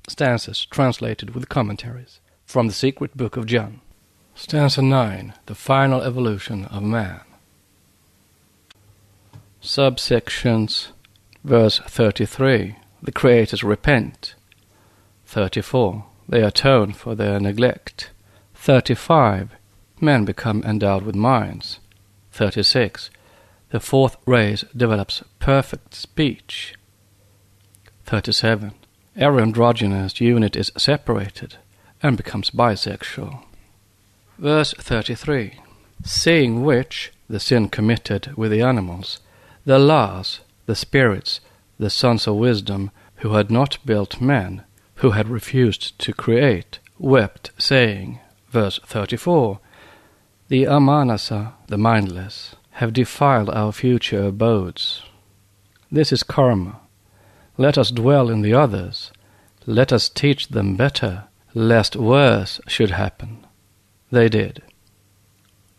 stanzas translated with commentaries from the Secret Book of John. Stanza 9. The Final Evolution of Man. Subsections. Verse 33. The creators repent. 34. They atone for their neglect. 35. Men become endowed with minds. 36. The fourth race develops perfect speech. 37. Every androgynous unit is separated and becomes bisexual. Verse 33. Seeing which, the sin committed with the animals, the Las, the spirits, the sons of wisdom, who had not built men, who had refused to create, wept, saying, verse 34, the a-brahmins, the mindless, have defiled our future abodes. This is karma. Let us dwell in the others. Let us teach them better, lest worse should happen. They did.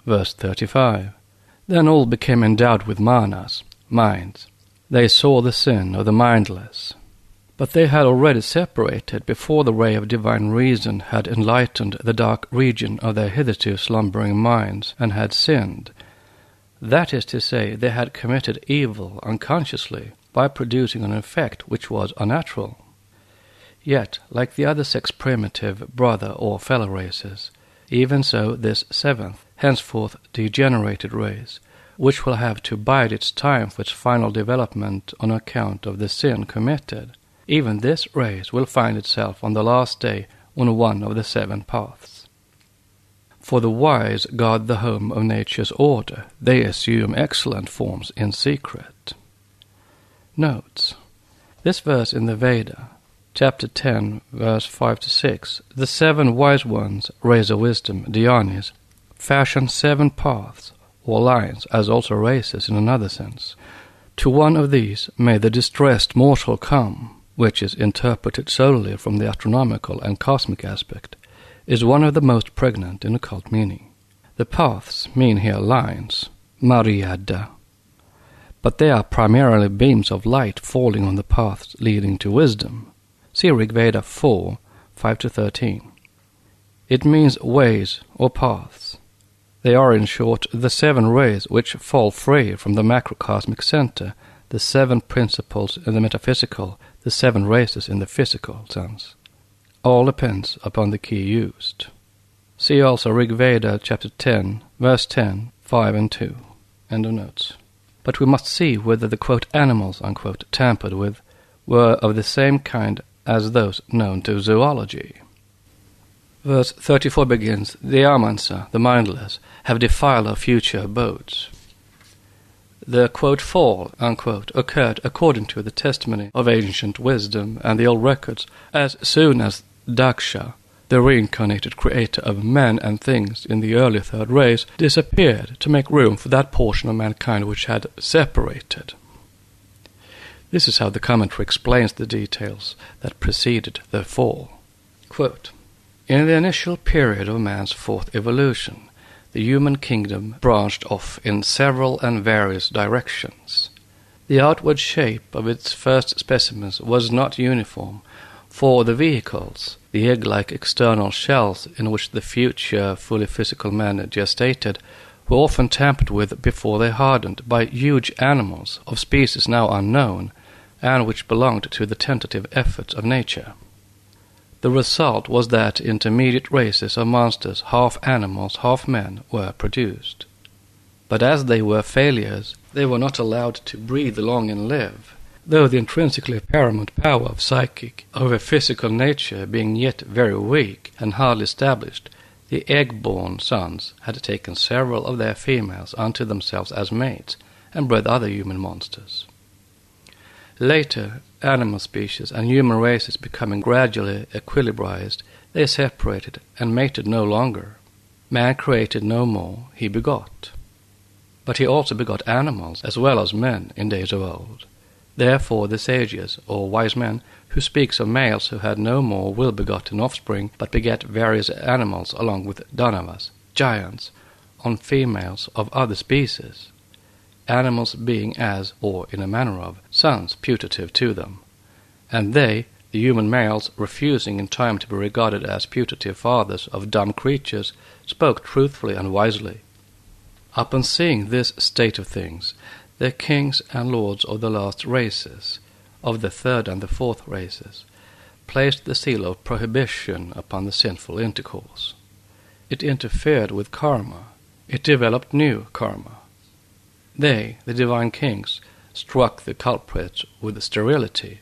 Verse 35. Then all became endowed with manas, minds. They saw the sin of the mindless. But they had already separated before the ray of divine reason had enlightened the dark region of their hitherto slumbering minds, and had sinned. That is to say, they had committed evil unconsciously by producing an effect which was unnatural. Yet, like the other six primitive brother or fellow races, even so this seventh, henceforth degenerated race, which will have to bide its time for its final development on account of the sin committed, even this race will find itself on the last day on one of the seven paths. For the wise guard the home of nature's order. They assume excellent forms in secret. Notes. This verse in the Veda, chapter 10, verse 5-6, the seven wise ones, rays of wisdom, dhyanis, fashion seven paths, or lines, as also races in another sense. To one of these may the distressed mortal come, which is interpreted solely from the astronomical and cosmic aspect, is one of the most pregnant in occult meaning. The paths mean here lines, maryada, but they are primarily beams of light falling on the paths leading to wisdom. See Rig Veda 4, 5-13. It means ways or paths. They are, in short, the seven rays which fall free from the macrocosmic center, the seven principles in the metaphysical, the seven races in the physical sense. All depends upon the key used. See also Rig Veda chapter 10, verse 10, 5 and 2. End of notes. But we must see whether the quote animals unquote tampered with were of the same kind as those known to zoology. Verse 34 begins, the a-brahmins, the mindless, have defiled our future abodes. The quote fall unquote occurred according to the testimony of ancient wisdom and the old records as soon as Daksha, the reincarnated creator of men and things in the early third race, disappeared to make room for that portion of mankind which had separated. This is how the commentary explains the details that preceded the fall. Quote, in the initial period of man's fourth evolution, the human kingdom branched off in several and various directions. The outward shape of its first specimens was not uniform, for the vehicles, the egg-like external shells in which the future fully physical man gestated, were often tampered with before they hardened by huge animals of species now unknown, and which belonged to the tentative efforts of nature. The result was that intermediate races of monsters, half animals, half men, were produced. But as they were failures, they were not allowed to breathe long and live, though the intrinsically paramount power of psychic over physical nature being yet very weak and hardly established, the egg-born sons had taken several of their females unto themselves as mates, and bred other human monsters. Later, animal species and human races becoming gradually equilibrized, they separated and mated no longer. Man created no more, he begot. But he also begot animals as well as men in days of old. Therefore the sages, or wise men, who speaks of males who had no more will-begotten offspring, but begat various animals along with danavas, giants, on females of other species, animals being as, or in a manner of, sons putative to them, and they, the human males, refusing in time to be regarded as putative fathers of dumb creatures, spoke truthfully and wisely. Upon seeing this state of things, the kings and lords of the last races, of the third and the fourth races, placed the seal of prohibition upon the sinful intercourse. It interfered with karma. It developed new karma. They, the divine kings, struck the culprits with sterility.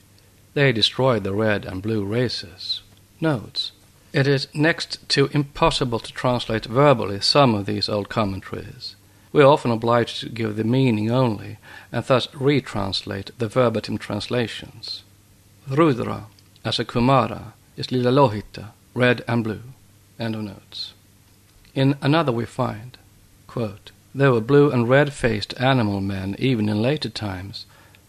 They destroyed the red and blue races. Notes. It is next to impossible to translate verbally some of these old commentaries. We are often obliged to give the meaning only, and thus retranslate the verbatim translations. Rudra, as a Kumara, is Lila Lohita, red and blue. End of notes. In another we find, quote, there were blue and red-faced animal men even in later times,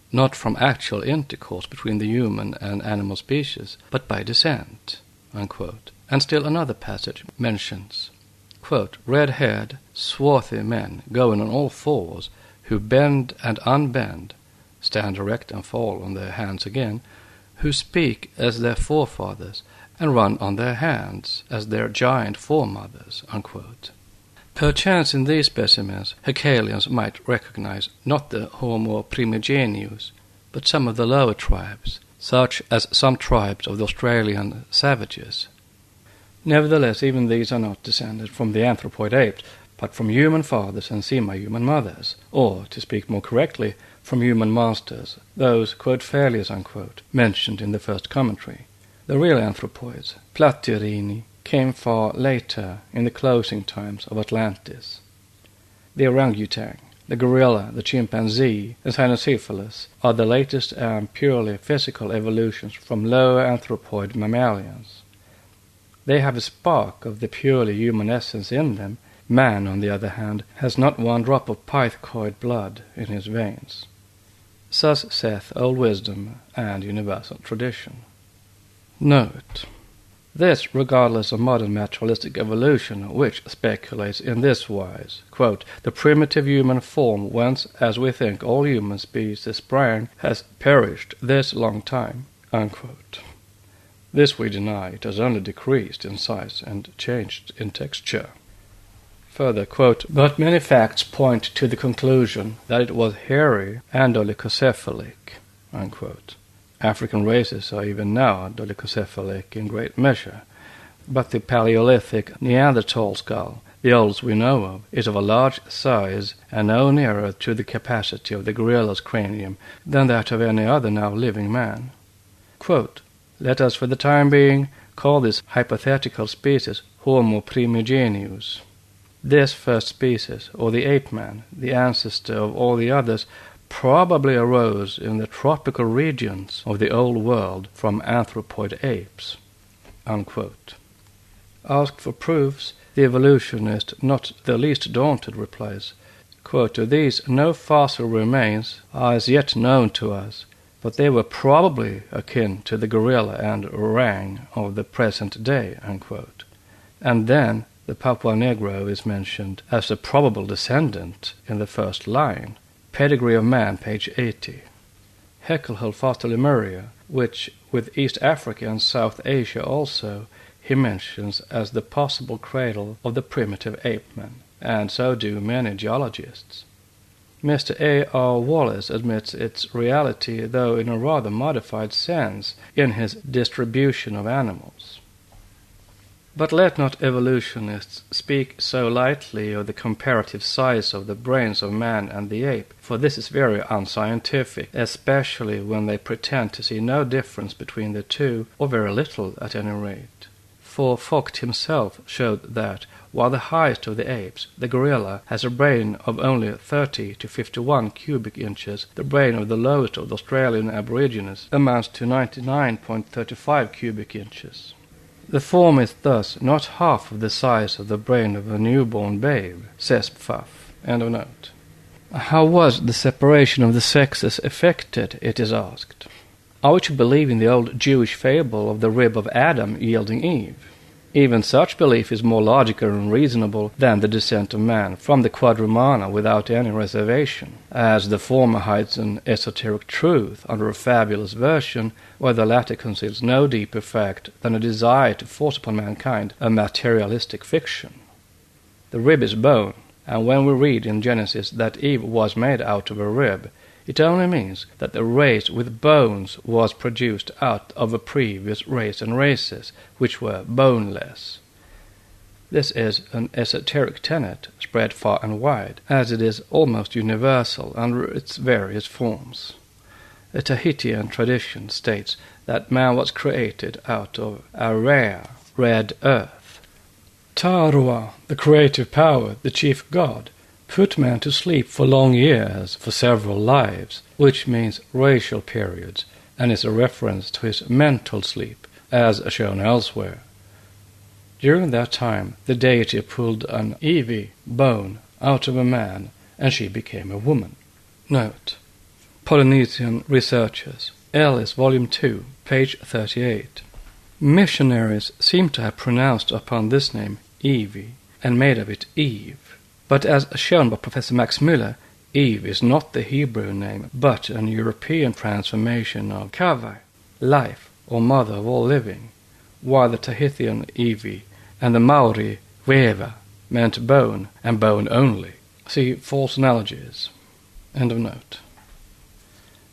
not from actual intercourse between the human and animal species, but by descent, unquote. And still another passage mentions, quote, red-haired, swarthy men going on all fours, who bend and unbend, stand erect and fall on their hands again, who speak as their forefathers, and run on their hands as their giant foremothers, unquote. Perchance in these specimens Hegelians might recognize not the Homo primigenius, but some of the lower tribes, such as some tribes of the Australian savages. Nevertheless, even these are not descended from the anthropoid apes, but from human fathers and semi-human mothers, or, to speak more correctly, from human masters, those, quote, failures, unquote, mentioned in the first commentary. The real anthropoids, Platyrrhini, came far later in the closing times of Atlantis. The orangutan, the gorilla, the chimpanzee, and cynocephalus are the latest and purely physical evolutions from lower anthropoid mammalians. They have a spark of the purely human essence in them. Man, on the other hand, has not one drop of pythoid blood in his veins. Thus saith old wisdom and universal tradition. Note. This regardless of modern materialistic evolution, which speculates in this wise, quote, the primitive human form whence, as we think, all human species sprang, has perished this long time, unquote. This we deny. It has only decreased in size and changed in texture. Further, quote, but many facts point to the conclusion that it was hairy and dolichocephalic, unquote. African races are even now dolichocephalic in great measure, but the Paleolithic Neanderthal skull, the oldest we know of, is of a large size and no nearer to the capacity of the gorilla's cranium than that of any other now living man. Quote, let us for the time being call this hypothetical species Homo primigenius. This first species, or the ape-man, the ancestor of all the others, probably arose in the tropical regions of the old world from anthropoid apes, unquote. Asked for proofs, the evolutionist, not the least daunted, replies, quote, to these no fossil remains are as yet known to us, but they were probably akin to the gorilla and orang of the present day, unquote. And then the Papua Negro is mentioned as a probable descendant in the first line. Pedigree of Man, page 80. Haeckel held fast to Lemuria, which, with East Africa and South Asia also, he mentions as the possible cradle of the primitive ape-man, and so do many geologists. Mr. A.R. Wallace admits its reality, though in a rather modified sense, in his Distribution of Animals. But let not evolutionists speak so lightly of the comparative size of the brains of man and the ape, for this is very unscientific, especially when they pretend to see no difference between the two, or very little at any rate. For Vogt himself showed that, while the highest of the apes, the gorilla, has a brain of only 30 to 51 cubic inches, the brain of the lowest of the Australian aborigines amounts to 99.35 cubic inches. The form is thus not half of the size of the brain of a newborn babe, says Pfaff. End of note. How was the separation of the sexes effected, it is asked? Are we to believe in the old Jewish fable of the rib of Adam yielding Eve? Even such belief is more logical and reasonable than the descent of man from the quadrumana without any reservation, as the former hides an esoteric truth under a fabulous version, while the latter conceals no deeper fact than a desire to force upon mankind a materialistic fiction. The rib is bone, and when we read in Genesis that Eve was made out of a rib, it only means that the race with bones was produced out of a previous race and races, which were boneless. This is an esoteric tenet spread far and wide, as it is almost universal under its various forms. A Tahitian tradition states that man was created out of a rare, red earth. Tarua, the creative power, the chief god, put man to sleep for long years, for several lives, which means racial periods, and is a reference to his mental sleep, as shown elsewhere. During that time, the deity pulled an Evi, bone, out of a man, and she became a woman. Note: Polynesian Researchers, Ellis, Volume 2, page 38. Missionaries seem to have pronounced upon this name Evi, and made of it Eve. But as shown by Professor Max Müller, Eve is not the Hebrew name, but an European transformation of Kavai, life, or mother of all living, while the Tahitian Evi and the Maori Weva meant bone, and bone only. See false analogies. End of note.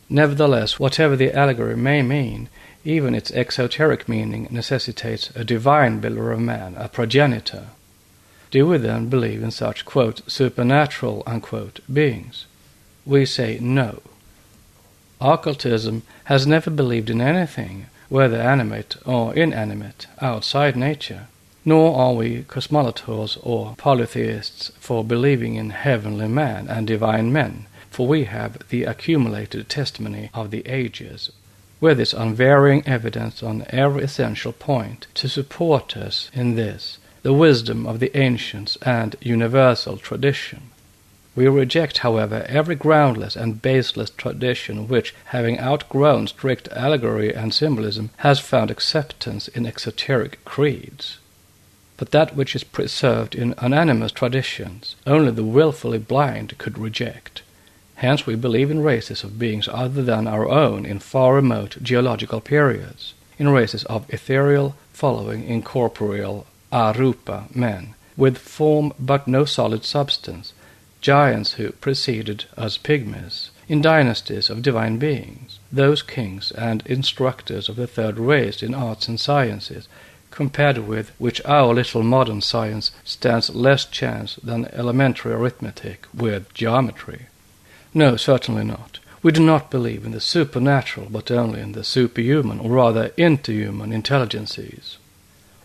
Nevertheless, whatever the allegory may mean, even its exoteric meaning necessitates a divine builder of man, a progenitor. Do we then believe in such, quote, supernatural, unquote, beings? We say no. Occultism has never believed in anything, whether animate or inanimate, outside nature, nor are we cosmolators or polytheists for believing in heavenly man and divine men, for we have the accumulated testimony of the ages, with its unvarying evidence on every essential point to support us in this, the wisdom of the ancients and universal tradition. We reject, however, every groundless and baseless tradition which, having outgrown strict allegory and symbolism, has found acceptance in exoteric creeds. But that which is preserved in unanimous traditions, only the willfully blind could reject. Hence we believe in races of beings other than our own in far remote geological periods, in races of ethereal following incorporeal arupa men, with form but no solid substance, giants who preceded us pygmies, in dynasties of divine beings, those kings and instructors of the third race in arts and sciences, compared with which our little modern science stands less chance than elementary arithmetic with geometry. No, certainly not. We do not believe in the supernatural, but only in the superhuman, or rather interhuman intelligences.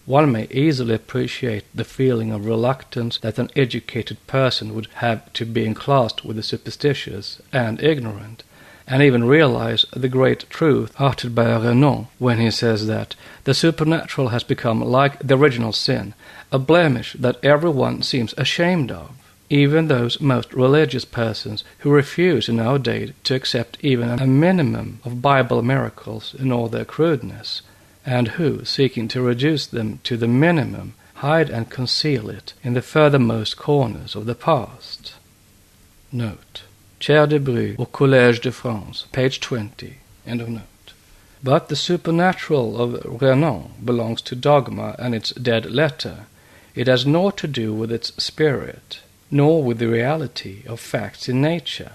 One may easily appreciate the feeling of reluctance that an educated person would have to being classed with the superstitious and ignorant, and even realize the great truth uttered by Renan when he says that the supernatural has become like the original sin, a blemish that everyone seems ashamed of, even those most religious persons who refuse in our day to accept even a minimum of Bible miracles in all their crudeness, and who, seeking to reduce them to the minimum, hide and conceal it in the furthermost corners of the past. Note: Chair de Bru au Collège de France, page 20. End of note. But the supernatural of Renan belongs to dogma and its dead letter. It has naught to do with its spirit, nor with the reality of facts in nature.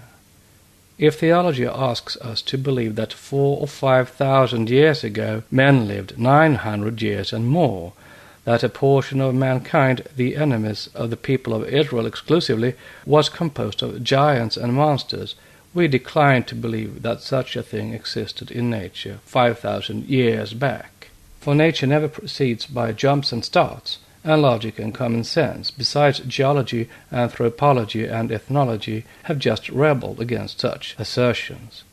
If theology asks us to believe that 4,000 or 5,000 years ago men lived 900 years and more, that a portion of mankind, the enemies of the people of Israel exclusively, was composed of giants and monsters, we decline to believe that such a thing existed in nature 5,000 years back. For nature never proceeds by jumps and starts, and logic and common sense, besides geology, anthropology, and ethnology, have just rebelled against such assertions.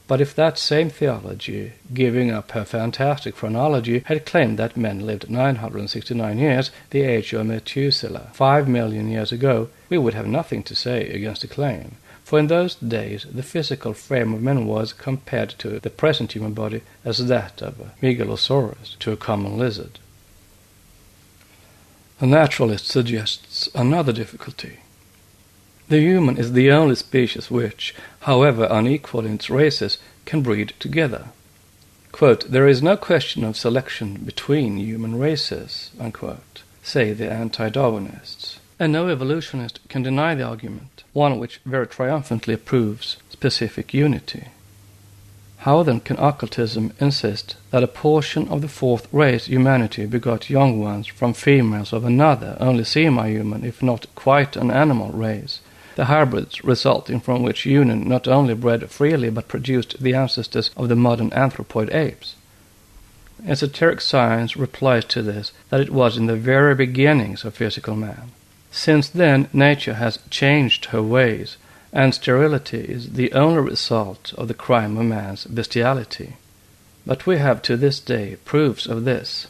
But if that same theology, giving up her fantastic chronology, had claimed that men lived 969 years, the age of Methuselah, 5 million years ago, we would have nothing to say against the claim. For in those days the physical frame of man was, compared to the present human body, as that of a Megalosaurus to a common lizard. A naturalist suggests another difficulty. The human is the only species which, however unequal in its races, can breed together. Quote, "There is no question of selection between human races," unquote, say the anti-Darwinists. And no evolutionist can deny the argument, one which very triumphantly proves specific unity. How then can occultism insist that a portion of the fourth race, humanity, begot young ones from females of another, only semi-human, if not quite an animal race, the hybrids resulting from which union not only bred freely but produced the ancestors of the modern anthropoid apes? Esoteric science replies to this that it was in the very beginnings of physical man. Since then, nature has changed her ways, and sterility is the only result of the crime of man's bestiality. But we have to this day proofs of this.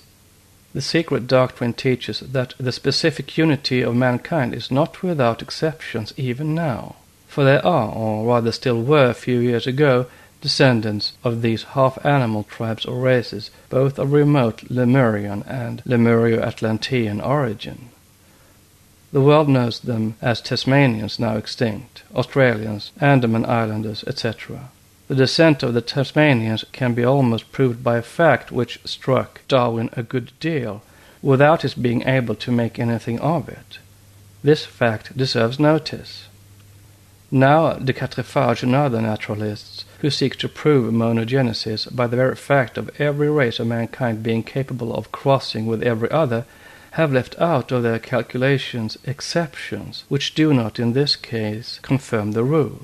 The secret doctrine teaches that the specific unity of mankind is not without exceptions even now, for there are, or rather still were a few years ago, descendants of these half-animal tribes or races, both of remote Lemurian and Lemurio-Atlantean origin. The world knows them as Tasmanians, now extinct, Australians, Andaman Islanders, etc. The descent of the Tasmanians can be almost proved by a fact which struck Darwin a good deal, without his being able to make anything of it. This fact deserves notice. Now de Quatrefages and other naturalists, who seek to prove monogenesis by the very fact of every race of mankind being capable of crossing with every other, have left out of their calculations exceptions which do not in this case confirm the rule.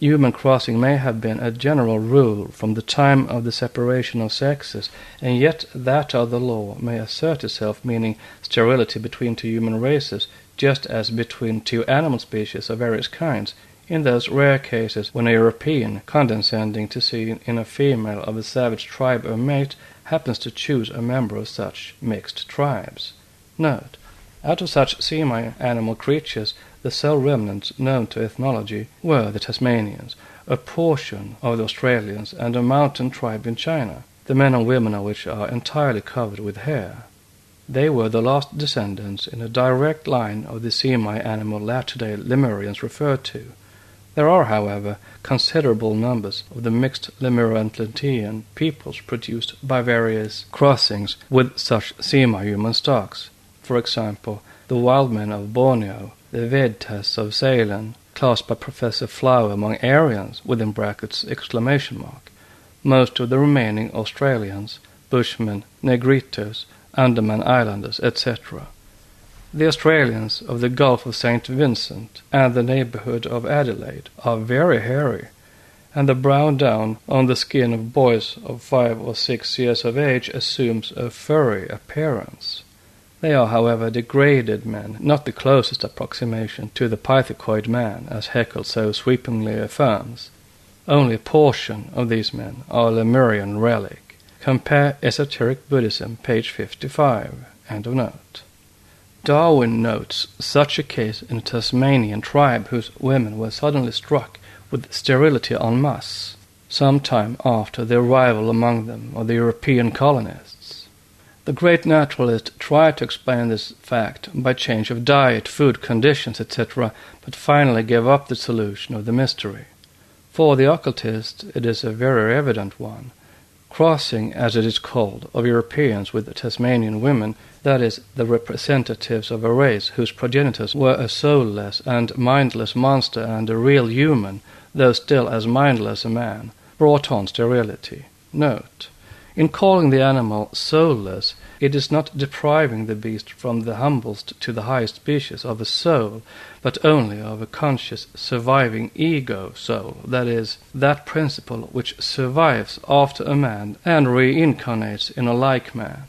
Human crossing may have been a general rule from the time of the separation of sexes, and yet that of the law may assert itself, meaning sterility between two human races, just as between two animal species of various kinds, in those rare cases when a European, condescending to see in a female of a savage tribe a mate, happens to choose a member of such mixed tribes. Note, out of such semi-animal creatures, the sole remnants known to ethnology were the Tasmanians, a portion of the Australians, and a mountain tribe in China, the men and women of which are entirely covered with hair. They were the last descendants in a direct line of the semi-animal latter-day Lemurians referred to. There are, however, considerable numbers of the mixed Lemurio-Atlantean peoples produced by various crossings with such semi-human stocks. For example, the wild men of Borneo, the Vedas of Ceylon, classed by Professor Flower among Aryans, within brackets, exclamation mark. Most of the remaining Australians, Bushmen, Negritos, Andaman Islanders, etc. The Australians of the Gulf of St. Vincent and the neighborhood of Adelaide are very hairy, and the brown down on the skin of boys of 5 or 6 years of age assumes a furry appearance. They are, however, degraded men, not the closest approximation to the Pithecoid man, as Haeckel so sweepingly affirms. Only a portion of these men are Lemurian relic. Compare Esoteric Buddhism, page 55. End of note. Darwin notes such a case in a Tasmanian tribe whose women were suddenly struck with sterility en masse, some time after the arrival among them of the European colonists. The great naturalist tried to explain this fact by change of diet, food, conditions, etc., but finally gave up the solution of the mystery. For the occultist it is a very evident one. Crossing, as it is called, of Europeans with Tasmanian women, that is, the representatives of a race whose progenitors were a soulless and mindless monster and a real human, though still as mindless a man, brought on sterility. Note, in calling the animal soulless, it is not depriving the beast from the humblest to the highest species of a soul, but only of a conscious, surviving ego soul, that is, that principle which survives after a man and reincarnates in a like man.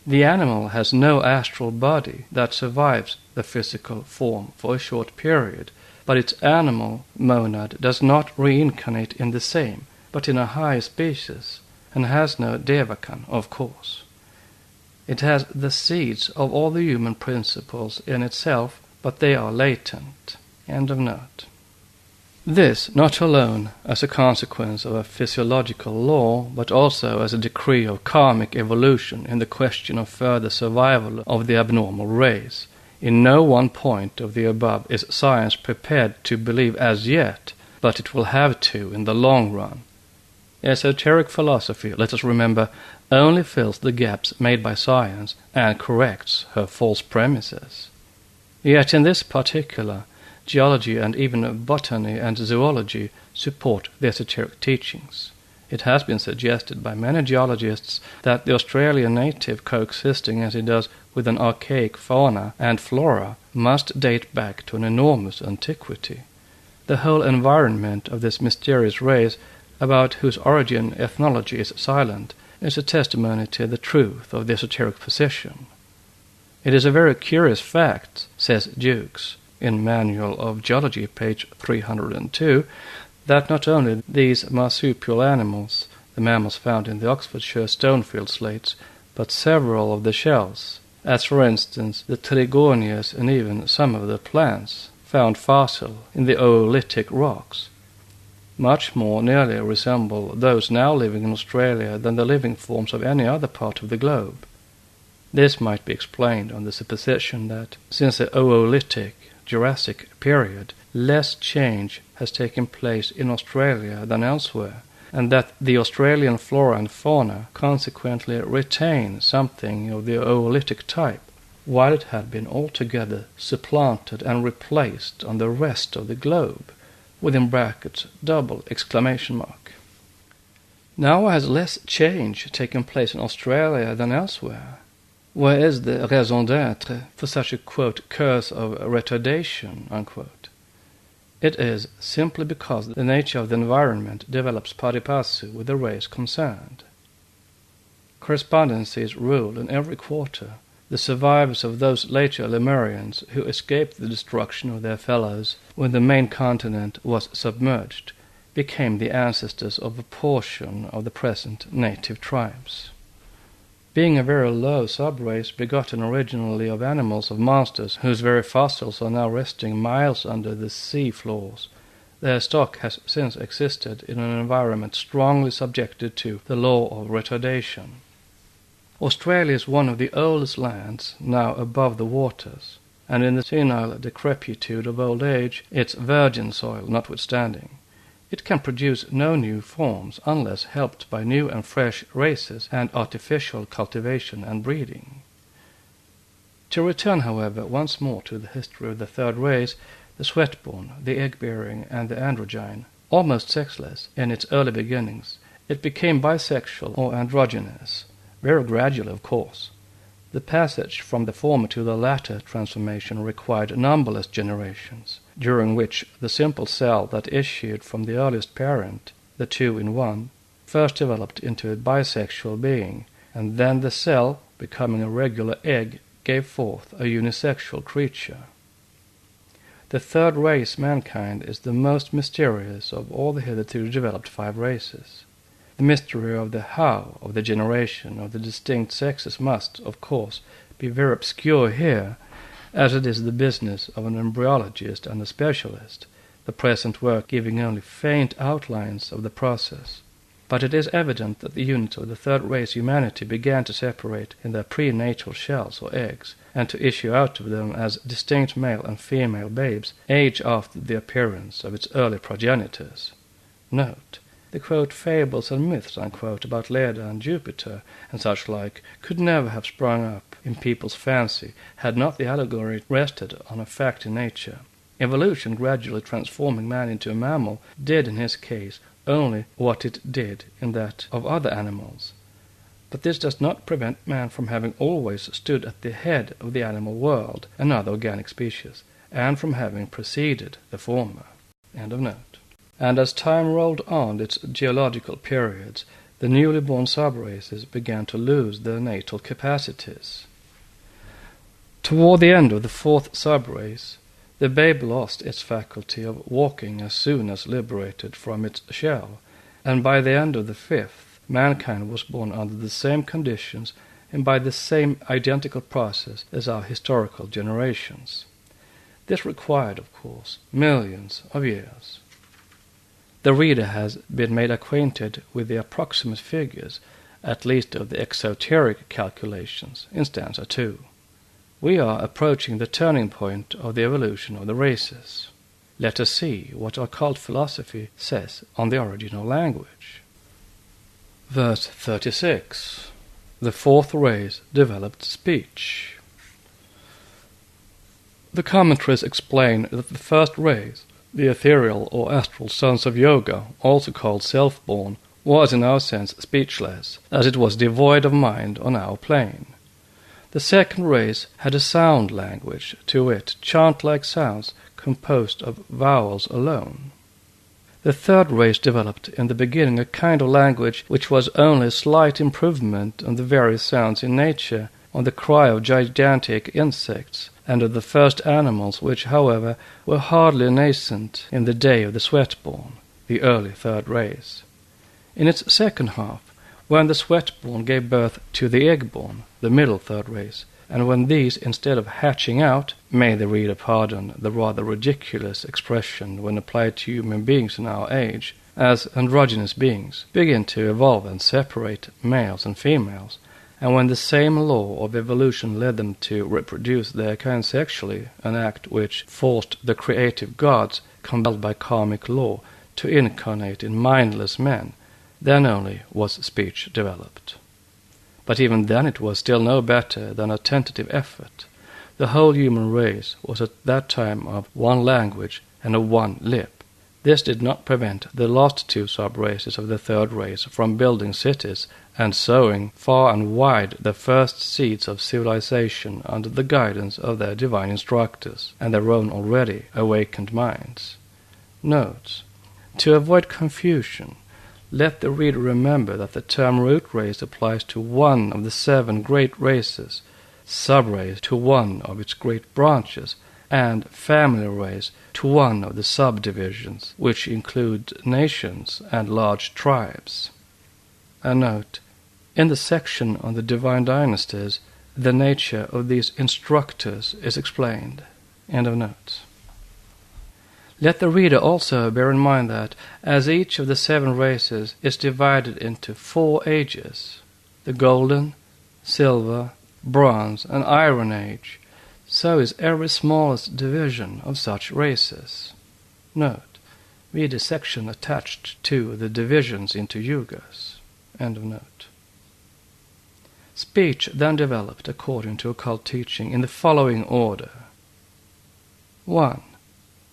The animal has no astral body that survives the physical form for a short period, but its animal monad does not reincarnate in the same, but in a higher species, and has no devakan, of course. It has the seeds of all the human principles in itself, but they are latent. End of note. This not alone as a consequence of a physiological law, but also as a decree of karmic evolution in the question of further survival of the abnormal race. In no one point of the above is science prepared to believe as yet, but it will have to in the long run. Esoteric philosophy, let us remember, only fills the gaps made by science and corrects her false premises. Yet in this particular, geology and even botany and zoology support the esoteric teachings. It has been suggested by many geologists that the Australian native coexisting as it does with an archaic fauna and flora must date back to an enormous antiquity. The whole environment of this mysterious race, about whose origin ethnology is silent, is a testimony to the truth of the esoteric position. It is a very curious fact, says Jukes, in Manual of Geology, page 302, that not only these marsupial animals, the mammals found in the Oxfordshire Stonefield slates, but several of the shells, as for instance the Trigonias and even some of the plants found fossil in the Oolitic rocks, much more nearly resemble those now living in Australia than the living forms of any other part of the globe. This might be explained on the supposition that, since the Oolitic Jurassic period, less change has taken place in Australia than elsewhere, and that the Australian flora and fauna consequently retain something of the Oolitic type, while it had been altogether supplanted and replaced on the rest of the globe, within brackets double exclamation mark. Now has less change taken place in Australia than elsewhere? Where is the raison d'être for such a, quote, curse of retardation, unquote? It is simply because the nature of the environment develops pari passu with the race concerned. Correspondencies rule in every quarter. The survivors of those later Lemurians who escaped the destruction of their fellows when the main continent was submerged became the ancestors of a portion of the present native tribes. Being a very low sub-race begotten originally of animals of monsters whose very fossils are now resting miles under the sea floors, their stock has since existed in an environment strongly subjected to the law of retardation. Australia is one of the oldest lands now above the waters, and in the senile decrepitude of old age, its virgin soil notwithstanding, it can produce no new forms unless helped by new and fresh races and artificial cultivation and breeding. To return, however, once more to the history of the third race, the sweat-born, the egg-bearing, and the androgyne, almost sexless in its early beginnings, it became bisexual or androgynous, very gradually, of course. The passage from the former to the latter transformation required numberless generations, during which the simple cell that issued from the earliest parent, the two-in-one, first developed into a bisexual being, and then the cell, becoming a regular egg, gave forth a unisexual creature. The third race, mankind, is the most mysterious of all the hitherto developed five races. The mystery of the how of the generation of the distinct sexes must, of course, be very obscure here, as it is the business of an embryologist and a specialist, the present work giving only faint outlines of the process. But it is evident that the units of the third race humanity began to separate in their prenatal shells or eggs, and to issue out of them as distinct male and female babes, age after the appearance of its early progenitors. Note: the, quote, fables and myths, unquote, about Leda and Jupiter and such like could never have sprung up in people's fancy had not the allegory rested on a fact in nature. Evolution, gradually transforming man into a mammal, did in his case only what it did in that of other animals. But this does not prevent man from having always stood at the head of the animal world and other organic species, and from having preceded the former. End of note. And as time rolled on its geological periods, the newly born subraces began to lose their natal capacities. Toward the end of the fourth subrace, the babe lost its faculty of walking as soon as liberated from its shell, and by the end of the fifth, mankind was born under the same conditions and by the same identical process as our historical generations. This required, of course, millions of years. The reader has been made acquainted with the approximate figures, at least of the exoteric calculations, in stanza 2. We are approaching the turning point of the evolution of the races. Let us see what occult philosophy says on the origin of language. Verse 36. The fourth race developed speech. The commentaries explain that the first race, the ethereal or astral sons of yoga, also called self-born, was in our sense speechless, as it was devoid of mind on our plane. The second race had a sound language, to wit, chant-like sounds composed of vowels alone. The third race developed in the beginning a kind of language which was only a slight improvement on the various sounds in nature, on the cry of gigantic insects, and of the first animals which, however, were hardly nascent in the day of the sweat-born, the early third race. In its second half, when the sweat-born gave birth to the egg-born, the middle third race, and when these, instead of hatching out, may the reader pardon the rather ridiculous expression when applied to human beings in our age, as androgynous beings, begin to evolve and separate males and females, and when the same law of evolution led them to reproduce their kind sexually, an act which forced the creative gods, compelled by karmic law, to incarnate in mindless men, then only was speech developed. But even then it was still no better than a tentative effort. The whole human race was at that time of one language and of one lip. This did not prevent the last two sub-races of the third race from building cities and sowing far and wide the first seeds of civilization under the guidance of their divine instructors and their own already awakened minds. Note: to avoid confusion, let the reader remember that the term root race applies to one of the 7 great races, sub-race to one of its great branches, and family race to one of the subdivisions, which include nations and large tribes. A note: in the section on the divine dynasties, the nature of these instructors is explained. End of note. Let the reader also bear in mind that, as each of the 7 races is divided into 4 ages, the Golden, Silver, Bronze, and Iron Age, so is every smallest division of such races. Note: read the section attached to the divisions into yugas. End of note. Speech then developed according to occult teaching in the following order. 1.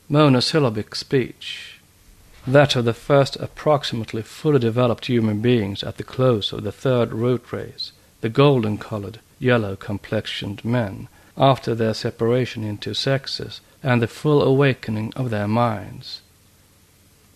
Monosyllabic speech. That of the first approximately fully developed human beings at the close of the third root race, the golden-colored, yellow-complexioned men, after their separation into sexes and the full awakening of their minds.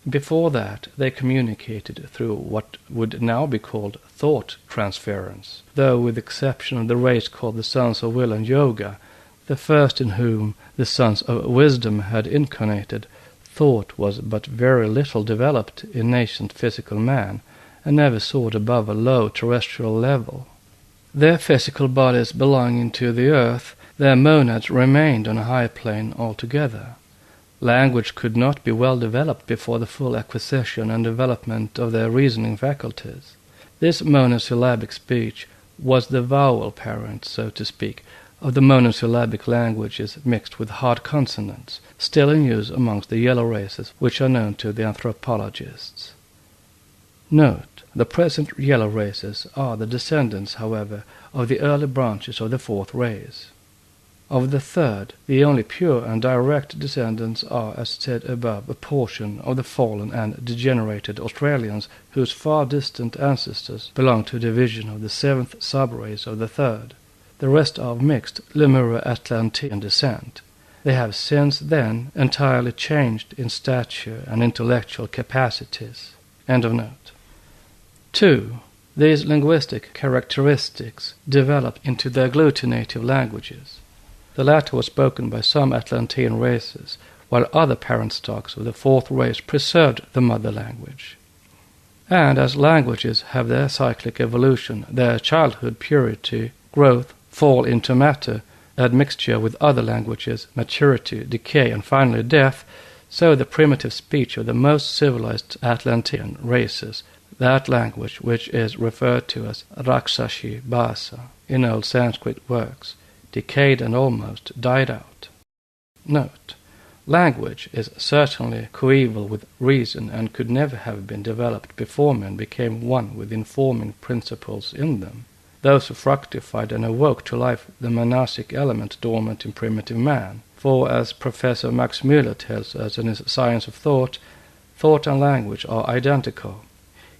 Before that, they communicated through what would now be called thought transference, though with the exception of the race called the Sons of Will and Yoga, the first in whom the Sons of Wisdom had incarnated, thought was but very little developed in nascent physical man, and never soared above a low terrestrial level. Their physical bodies belonging to the earth, their monads remained on a high plane altogether. Language could not be well developed before the full acquisition and development of their reasoning faculties. This monosyllabic speech was the vowel parent, so to speak, of the monosyllabic languages mixed with hard consonants, still in use amongst the yellow races which are known to the anthropologists. Note: the present yellow races are the descendants, however, of the early branches of the fourth race. Of the third, the only pure and direct descendants are, as said above, a portion of the fallen and degenerated Australians whose far distant ancestors belong to a division of the 7th sub-race of the third. The rest are of mixed Lemuro-Atlantean descent. They have since then entirely changed in stature and intellectual capacities. End of note. 2. These linguistic characteristics developed into the agglutinative languages. The latter was spoken by some Atlantean races, while other parent stocks of the fourth race preserved the mother language. And as languages have their cyclic evolution, their childhood, purity, growth, fall into matter, admixture with other languages, maturity, decay, and finally death, So the primitive speech of the most civilized Atlantean races, that language which is referred to as Raksashi Bhasa in old Sanskrit works, decayed and almost died out. Note: language is certainly coeval with reason and could never have been developed before men became one with informing principles in them, those who fructified and awoke to life the monastic element dormant in primitive man. For, as Professor Max Müller tells us in his Science of Thought, thought and language are identical.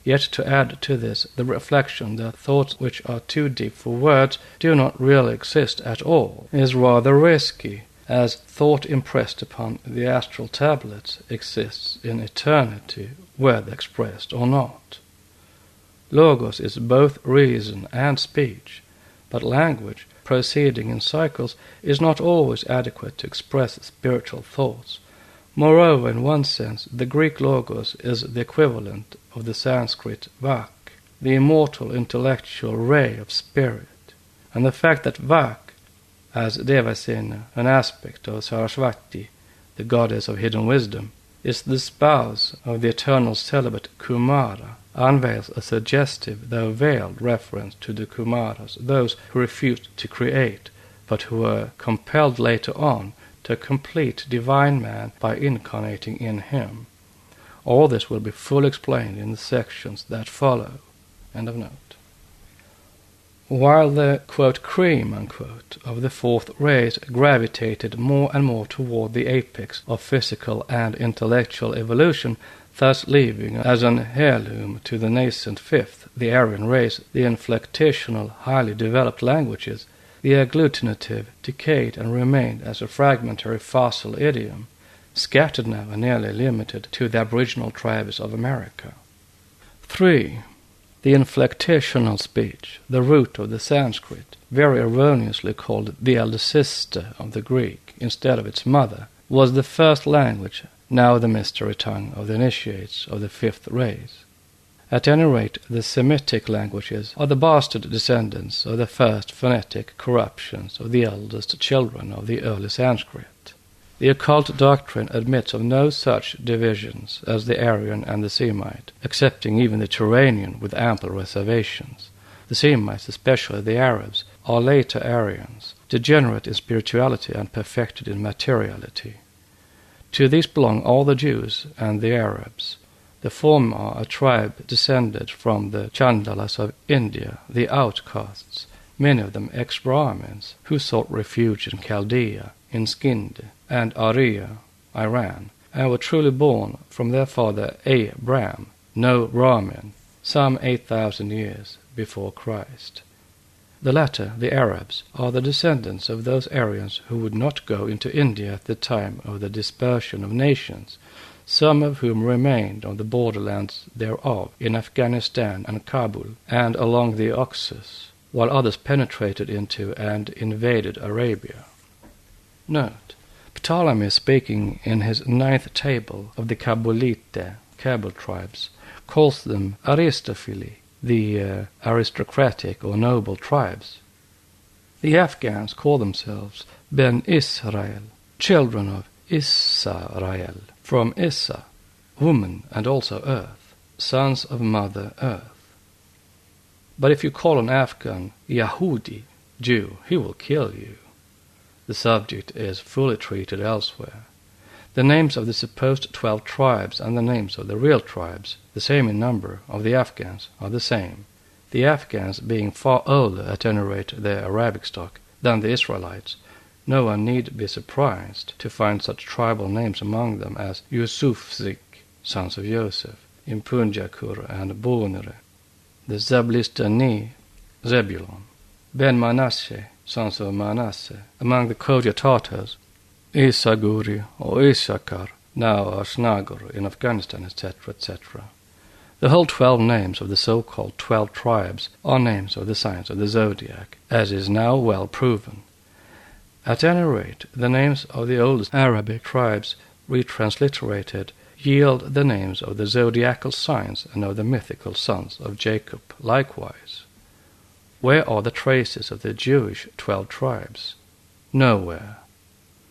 Yet to add to this the reflection that thoughts which are too deep for words do not really exist at all is rather risky, as thought impressed upon the astral tablets exists in eternity, whether expressed or not. Logos is both reason and speech, but language, proceeding in cycles, is not always adequate to express spiritual thoughts. Moreover, in one sense, the Greek logos is the equivalent of the Sanskrit vak, the immortal intellectual ray of spirit, and the fact that vak, as Devasena, an aspect of Sarasvati, the goddess of hidden wisdom, is the spouse of the eternal celibate Kumara, unveils a suggestive though veiled reference to the Kumaras, those who refused to create, but who were compelled later on to complete divine man by incarnating in him. All this will be fully explained in the sections that follow. End of note. While the, quote, cream, unquote, of the fourth race gravitated more and more toward the apex of physical and intellectual evolution, thus leaving as an heirloom to the nascent fifth, the Aryan race, the inflectational, highly developed languages, the agglutinative decayed and remained as a fragmentary fossil idiom, scattered now and nearly limited to the aboriginal tribes of America. 3. The inflectational speech, the root of the Sanskrit, very erroneously called the elder sister of the Greek instead of its mother, was the first language, now the mystery tongue of the initiates of the fifth race. At any rate, the Semitic languages are the bastard descendants of the first phonetic corruptions of the eldest children of the early Sanskrit. The occult doctrine admits of no such divisions as the Aryan and the Semite, accepting even the Turanian with ample reservations. The Semites, especially the Arabs, are later Aryans, degenerate in spirituality and perfected in materiality. To these belong all the Jews and the Arabs. The former are a tribe descended from the Chandalas of India, the outcasts, many of them ex-brahmins, who sought refuge in Chaldea, in Scinde, and Arya, Iran, and were truly born from their father a-brahmin, no Brahmin, some 8,000 years before Christ. The latter, the Arabs, are the descendants of those Aryans who would not go into India at the time of the dispersion of nations, some of whom remained on the borderlands thereof in Afghanistan and Kabul and along the Oxus, while others penetrated into and invaded Arabia. Note: Ptolemy, speaking in his 9th table of the Kabulite, Kabul tribes, calls them Aristophili, the aristocratic or noble tribes. The Afghans call themselves Ben Israel, children of Israel, from Issa, woman and also earth, sons of Mother Earth. But if you call an Afghan Yahudi, Jew, he will kill you. The subject is fully treated elsewhere. The names of the supposed 12 tribes and the names of the real tribes, the same in number, of the Afghans, are the same, the Afghans being far older, at any rate their Arabic stock, than the Israelites. No one need be surprised to find such tribal names among them as Yusufzik, sons of Joseph, Impunjakur and Bonere, the Zablistani, Zebulon, Ben Manasseh, sons of Manasseh, among the Kodia Tatars, Isaguri or Isakar, now Asnagur in Afghanistan, etc., etc. The whole 12 names of the so-called 12 tribes are names of the signs of the zodiac, as is now well proven. At any rate, the names of the oldest Arabic tribes, retransliterated, yield the names of the zodiacal signs and of the mythical sons of Jacob likewise. Where are the traces of the Jewish 12 tribes? Nowhere.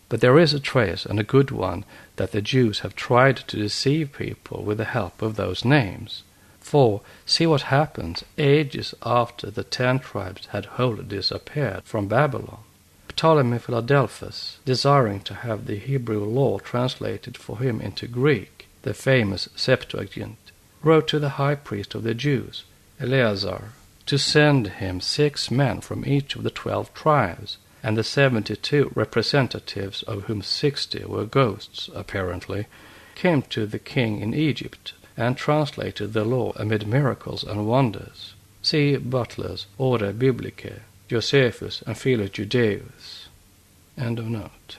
But there is a trace, and a good one, that the Jews have tried to deceive people with the help of those names. For, see what happens ages after the 10 tribes had wholly disappeared from Babylon. Ptolemy Philadelphus, desiring to have the Hebrew law translated for him into Greek, the famous Septuagint, wrote to the high priest of the Jews, Eleazar, to send him 6 men from each of the 12 tribes, and the 72 representatives, of whom 60 were ghosts, apparently, came to the king in Egypt and translated the law amid miracles and wonders. See Butler's Ora Biblicae, Josephus and Philo Judaeus. End of note.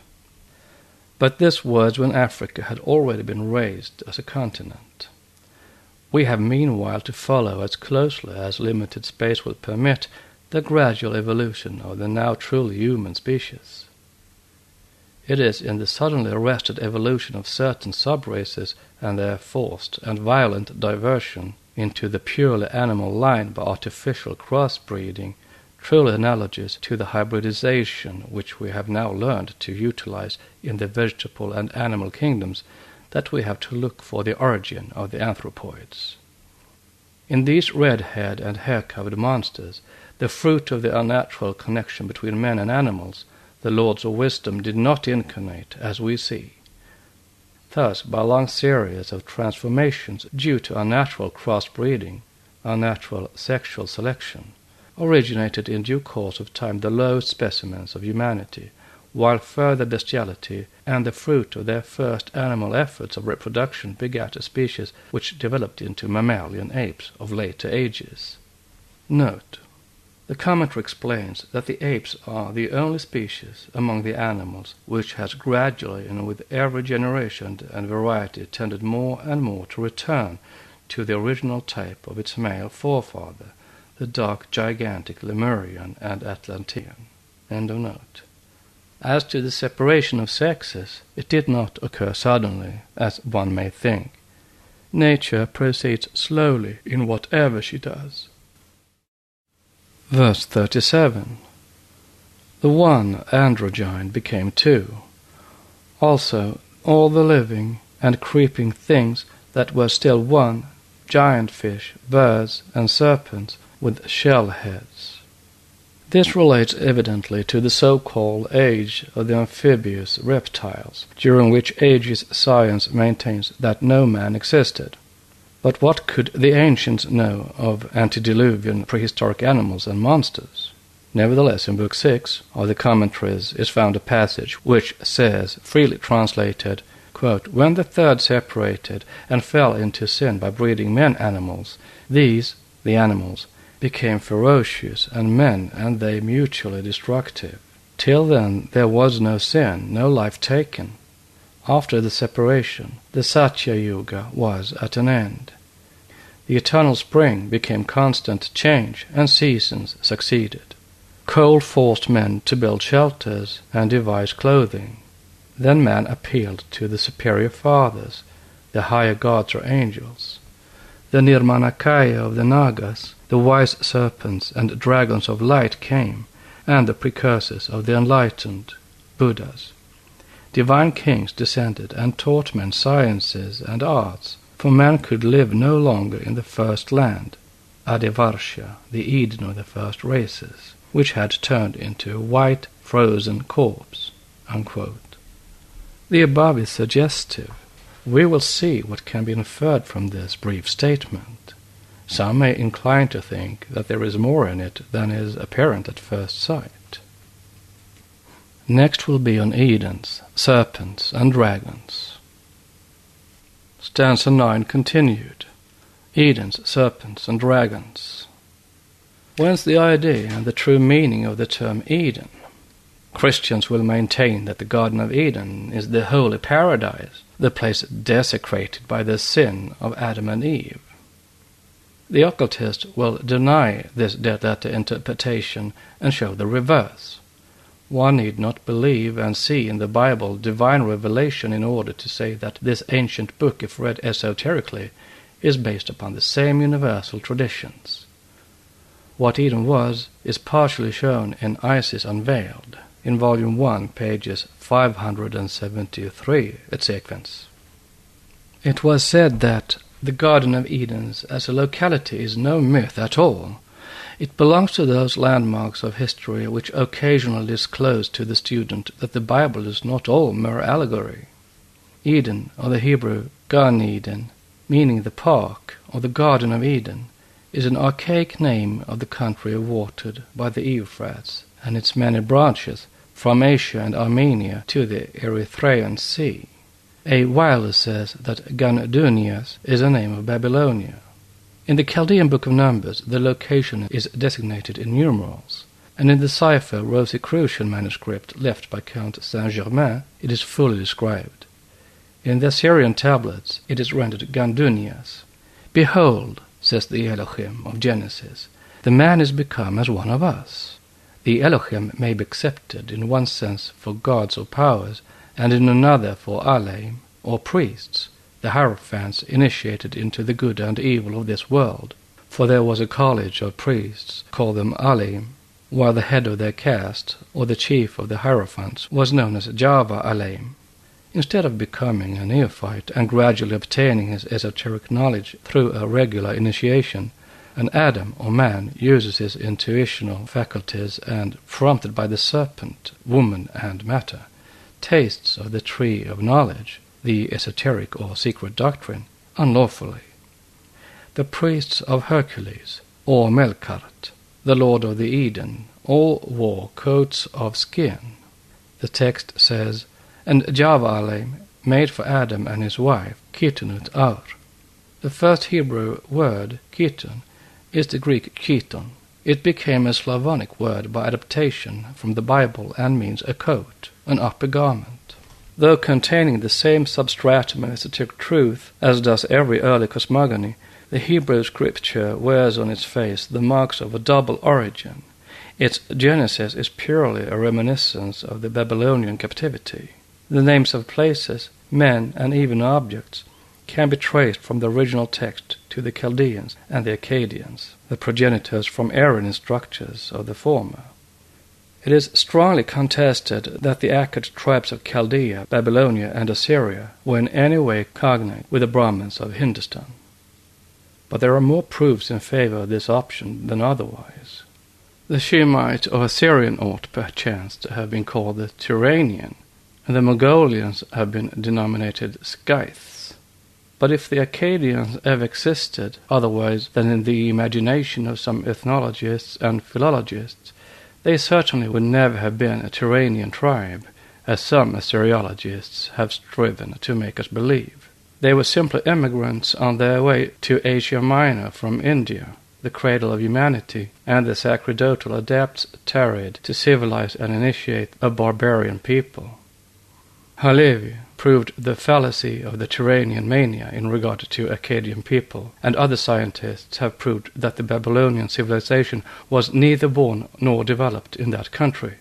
But this was when Africa had already been raised as a continent. We have meanwhile to follow as closely as limited space will permit the gradual evolution of the now truly human species. It is in the suddenly arrested evolution of certain sub-races and their forced and violent diversion into the purely animal line by artificial crossbreeding, truly analogous to the hybridization which we have now learned to utilize in the vegetable and animal kingdoms, that we have to look for the origin of the anthropoids. In these red-haired and hair-covered monsters, the fruit of the unnatural connection between men and animals, the lords of wisdom did not incarnate as we see. Thus, by a long series of transformations due to unnatural crossbreeding, unnatural sexual selection, originated in due course of time the lowest specimens of humanity, while further bestiality and the fruit of their first animal efforts of reproduction begat a species which developed into mammalian apes of later ages. Note: the commentary explains that the apes are the only species among the animals which has gradually and with every generation and variety tended more and more to return to the original type of its male forefather, the dark gigantic Lemurian and Atlantean. End of note. As to the separation of sexes, it did not occur suddenly, as one may think. Nature proceeds slowly in whatever she does. Verse 37. The one androgyne became 2. Also all the living and creeping things that were still one, giant fish, birds, and serpents with shell heads. This relates evidently to the so-called age of the amphibious reptiles, during which ages science maintains that no man existed. But what could the ancients know of antediluvian prehistoric animals and monsters? Nevertheless, in Book 6 of the commentaries is found a passage which says, freely translated, quote, "When the third separated and fell into sin by breeding men-animals, these, the animals, became ferocious, and men and they mutually destructive. Till then there was no sin, no life taken. After the separation, the Satya Yuga was at an end. The eternal spring became constant change, and seasons succeeded. Cold forced men to build shelters and devise clothing. Then man appealed to the superior fathers, the higher gods or angels. The Nirmanakaya of the Nagas, the wise serpents and dragons of light came, and the precursors of the enlightened, Buddhas. Divine kings descended and taught men sciences and arts, for man could live no longer in the first land, Adivarsha, the Eden of the first races, which had turned into a white, frozen corpse." Unquote. The above is suggestive. We will see what can be inferred from this brief statement. Some may incline to think that there is more in it than is apparent at first sight. Next will be on Edens, serpents, and dragons. Stanza 9 continued. Edens, serpents, and dragons. Whence the idea and the true meaning of the term Eden? Christians will maintain that the Garden of Eden is the holy paradise, the place desecrated by the sin of Adam and Eve. The occultist will deny this dead-letter interpretation and show the reverse. One need not believe and see in the Bible divine revelation in order to say that this ancient book, if read esoterically, is based upon the same universal traditions. What Eden was is partially shown in Isis Unveiled, in Volume 1, pages 573, etc. It was said that the Garden of Eden as a locality is no myth at all. It belongs to those landmarks of history which occasionally disclose to the student that the Bible is not all mere allegory. Eden, or the Hebrew Gan Eden, meaning the park or the Garden of Eden, is an archaic name of the country watered by the Euphrates and its many branches from Asia and Armenia to the Erythraean Sea. A Wilder says that Gan-Dunias is a name of Babylonia. In the Chaldean Book of Numbers, the location is designated in numerals, and in the cipher Rosicrucian manuscript left by Count Saint-Germain, it is fully described. In the Assyrian tablets, it is rendered Gan-Dunias. Behold, says the Elohim of Genesis, the man is become as one of us. The Elohim may be accepted in one sense for gods or powers, and in another for Alaim, or priests, the hierophants initiated into the good and evil of this world, for there was a college of priests, called them Alaim, while the head of their caste, or the chief of the hierophants, was known as Java Alaim. Instead of becoming a neophyte and gradually obtaining his esoteric knowledge through a regular initiation, an Adam or man uses his intuitional faculties and, prompted by the serpent, woman, and matter, tastes of the tree of knowledge, the esoteric or secret doctrine, unlawfully. The priests of Hercules, or Melkart, the lord of the Eden, all wore coats of skin. The text says, and Java-Alaim made for Adam and his wife Kitunut Aur. The first Hebrew word, Kitun, is the Greek Kiton. It became a Slavonic word by adaptation from the Bible and means a coat, an upper garment. Though containing the same substratum of esoteric truth as does every early cosmogony, the Hebrew scripture wears on its face the marks of a double origin. Its genesis is purely a reminiscence of the Babylonian captivity. The names of places, men, and even objects can be traced from the original text to the Chaldeans and the Akkadians, the progenitors from Aryan structures of the former. It is strongly contested that the Akkad tribes of Chaldea, Babylonia, and Assyria were in any way cognate with the Brahmins of Hindustan. But there are more proofs in favor of this option than otherwise. The Shemite or Assyrian ought perchance to have been called the Turanian, and the Mongolians have been denominated Scythes. But if the Akkadians ever existed otherwise than in the imagination of some ethnologists and philologists, they certainly would never have been a Turanian tribe, as some Assyriologists have striven to make us believe. They were simply immigrants on their way to Asia Minor from India, the cradle of humanity, and the sacerdotal adepts tarried to civilize and initiate a barbarian people. Halevi proved the fallacy of the Turanian mania in regard to Akkadian people, and other scientists have proved that the Babylonian civilization was neither born nor developed in that country.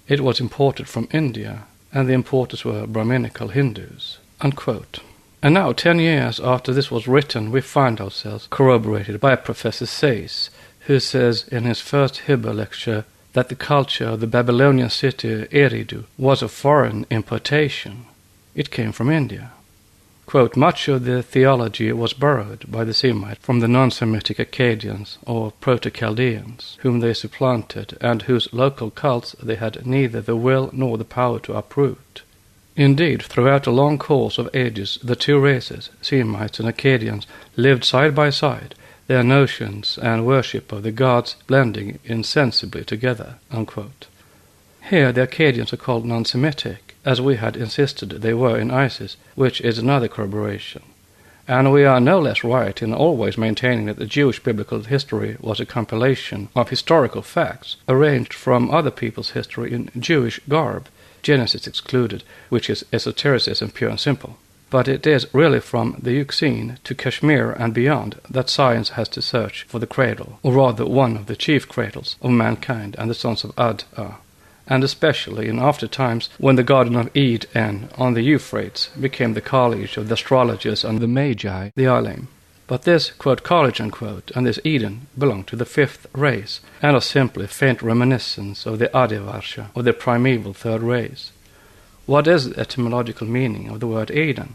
It was imported from India, and the importers were Brahminical Hindus." Unquote. And now, 10 years after this was written, we find ourselves corroborated by Professor Sayce, who says in his first Hebrew lecture that the culture of the Babylonian city Eridu was a foreign importation. It came from India. Quote, "Much of the theology was borrowed by the Semites from the non-Semitic Akkadians or Proto-Chaldeans, whom they supplanted, and whose local cults they had neither the will nor the power to uproot. Indeed, throughout a long course of ages, the two races, Semites and Akkadians, lived side by side, their notions and worship of the gods blending insensibly together." Unquote. Here the Akkadians are called non-Semitic, as we had insisted they were in Isis, which is another corroboration. And we are no less right in always maintaining that the Jewish biblical history was a compilation of historical facts arranged from other people's history in Jewish garb, Genesis excluded, which is esotericism pure and simple. But it is really from the Euxine to Kashmir and beyond that science has to search for the cradle, or rather one of the chief cradles of mankind and the sons of Ad-a, and especially in after times when the Garden of Eden on the Euphrates became the college of the astrologers and the Magi, the Alaim. But this, quote, college, unquote, and this Eden belong to the fifth race, and are simply faint reminiscence of the Adivarsha, of the primeval third race. What is the etymological meaning of the word Eden?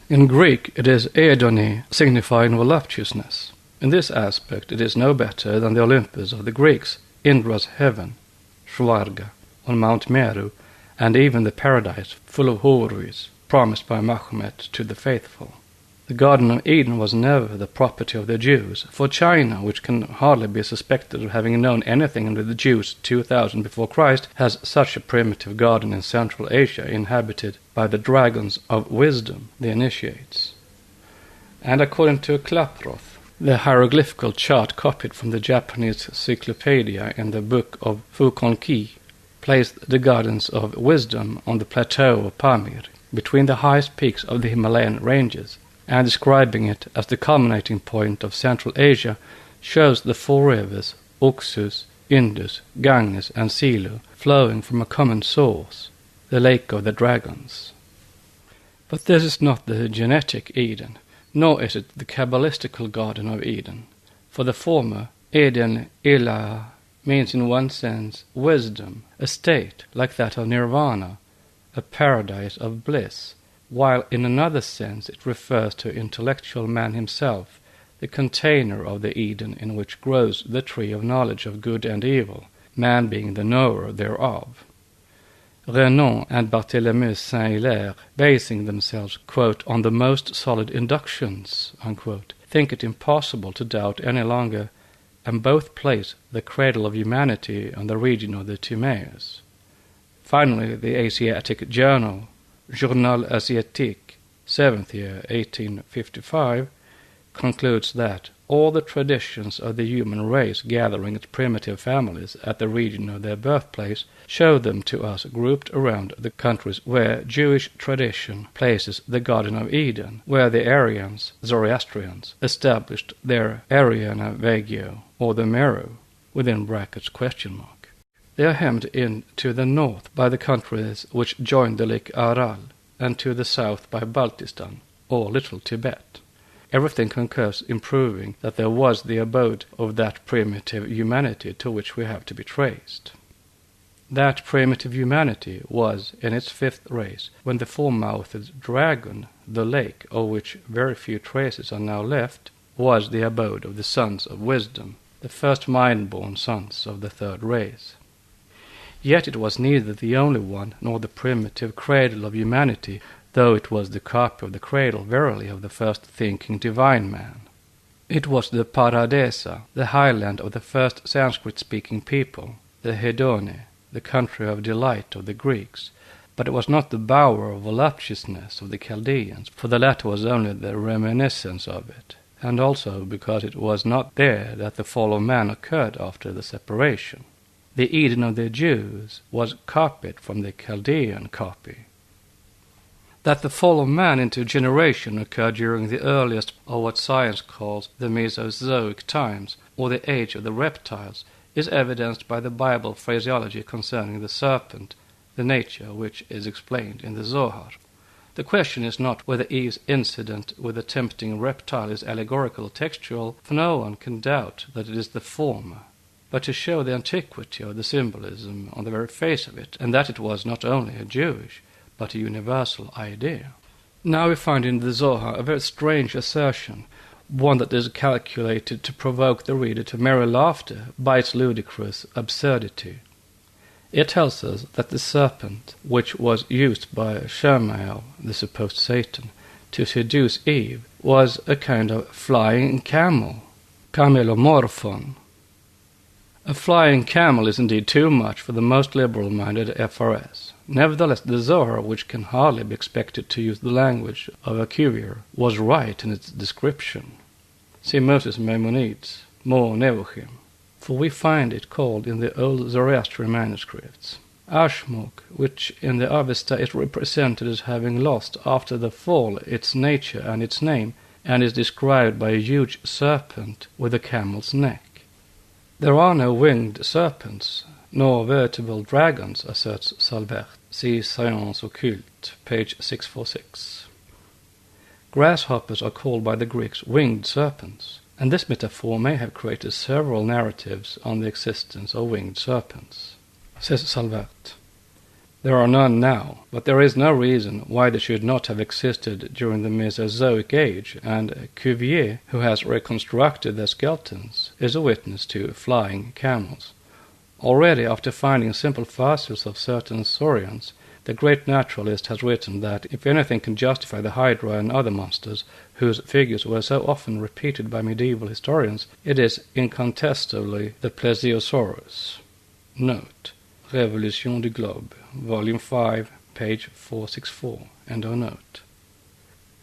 In Greek it is Edoni, signifying voluptuousness. In this aspect it is no better than the Olympus of the Greeks, Indra's heaven, Svarga, on Mount Meru, and even the paradise full of houris, promised by Mahomet to the faithful. The Garden of Eden was never the property of the Jews, for China, which can hardly be suspected of having known anything under the Jews 2000 before Christ, has such a primitive garden in Central Asia inhabited by the dragons of wisdom, the initiates. And according to Klaproth, the hieroglyphical chart copied from the Japanese Cyclopedia in the book of Fukonki placed the gardens of wisdom on the plateau of Pamir, between the highest peaks of the Himalayan ranges, and describing it as the culminating point of Central Asia, shows the four rivers, Oxus, Indus, Ganges, and Selu, flowing from a common source, the Lake of the Dragons. But this is not the genetic Eden, nor is it the Kabbalistical Garden of Eden, for the former, Eden Ilah, means in one sense wisdom, a state like that of nirvana, a paradise of bliss, while in another sense it refers to intellectual man himself, the container of the Eden in which grows the tree of knowledge of good and evil, man being the knower thereof. Renan and Barthélemy Saint-Hilaire, basing themselves, quote, on the most solid inductions, unquote, think it impossible to doubt any longer, and both place the cradle of humanity on the region of the Timaeus. Finally, the Asiatic Journal, Journal Asiatique, 7th year, 1855, concludes that all the traditions of the human race gathering its primitive families at the region of their birthplace show them to us grouped around the countries where Jewish tradition places the Garden of Eden, where the Aryans, Zoroastrians, established their Aryana Vegio, or the Meru, within brackets question mark. They are hemmed in to the north by the countries which join the Lake Aral, and to the south by Baltistan, or Little Tibet. Everything concurs in proving that there was the abode of that primitive humanity to which we have to be traced. That primitive humanity was in its fifth race, when the four-mouthed dragon, the lake of which very few traces are now left, was the abode of the sons of wisdom, the first mind-born sons of the third race. Yet it was neither the only one nor the primitive cradle of humanity, though it was the copy of the cradle verily of the first thinking divine man. It was the Paradesa, the highland of the first Sanskrit-speaking people, the Hedone, the country of delight of the Greeks, but it was not the bower of voluptuousness of the Chaldeans, for the latter was only the reminiscence of it, and also because it was not there that the fall of man occurred after the separation. The Eden of the Jews was copied from the Chaldean copy. That the fall of man into generation occurred during the earliest of what science calls the Mesozoic times, or the age of the reptiles, is evidenced by the Bible phraseology concerning the serpent, the nature which is explained in the Zohar. The question is not whether Eve's incident with the tempting reptile is allegorical or textual, for no one can doubt that it is the former, but to show the antiquity of the symbolism on the very face of it, and that it was not only a Jewish, but a universal idea. Now we find in the Zohar a very strange assertion, one that is calculated to provoke the reader to merry laughter by its ludicrous absurdity. It tells us that the serpent, which was used by Shemael, the supposed Satan, to seduce Eve, was a kind of flying camel, camelomorphon. A flying camel is indeed too much for the most liberal-minded FRS. Nevertheless, the Zohar, which can hardly be expected to use the language of a courier, was right in its description. See Moses Maimonides, Mo Nevuchim, for we find it called in the old Zoroastrian manuscripts. Ashmuk, which in the Avesta is represented as having lost after the fall its nature and its name, and is described by a huge serpent with a camel's neck. There are no winged serpents, nor vertebral dragons, asserts Salbert. See Science Occulte, page 646. Grasshoppers are called by the Greeks winged serpents, and this metaphor may have created several narratives on the existence of winged serpents. Says Salvert, there are none now, but there is no reason why they should not have existed during the Mesozoic age, and Cuvier, who has reconstructed their skeletons, is a witness to flying camels. Already after finding simple fossils of certain saurians, the great naturalist has written that if anything can justify the Hydra and other monsters, whose figures were so often repeated by medieval historians, it is incontestably the Plesiosaurus. Note: Révolution du Globe, Volume 5, page 464, end of note.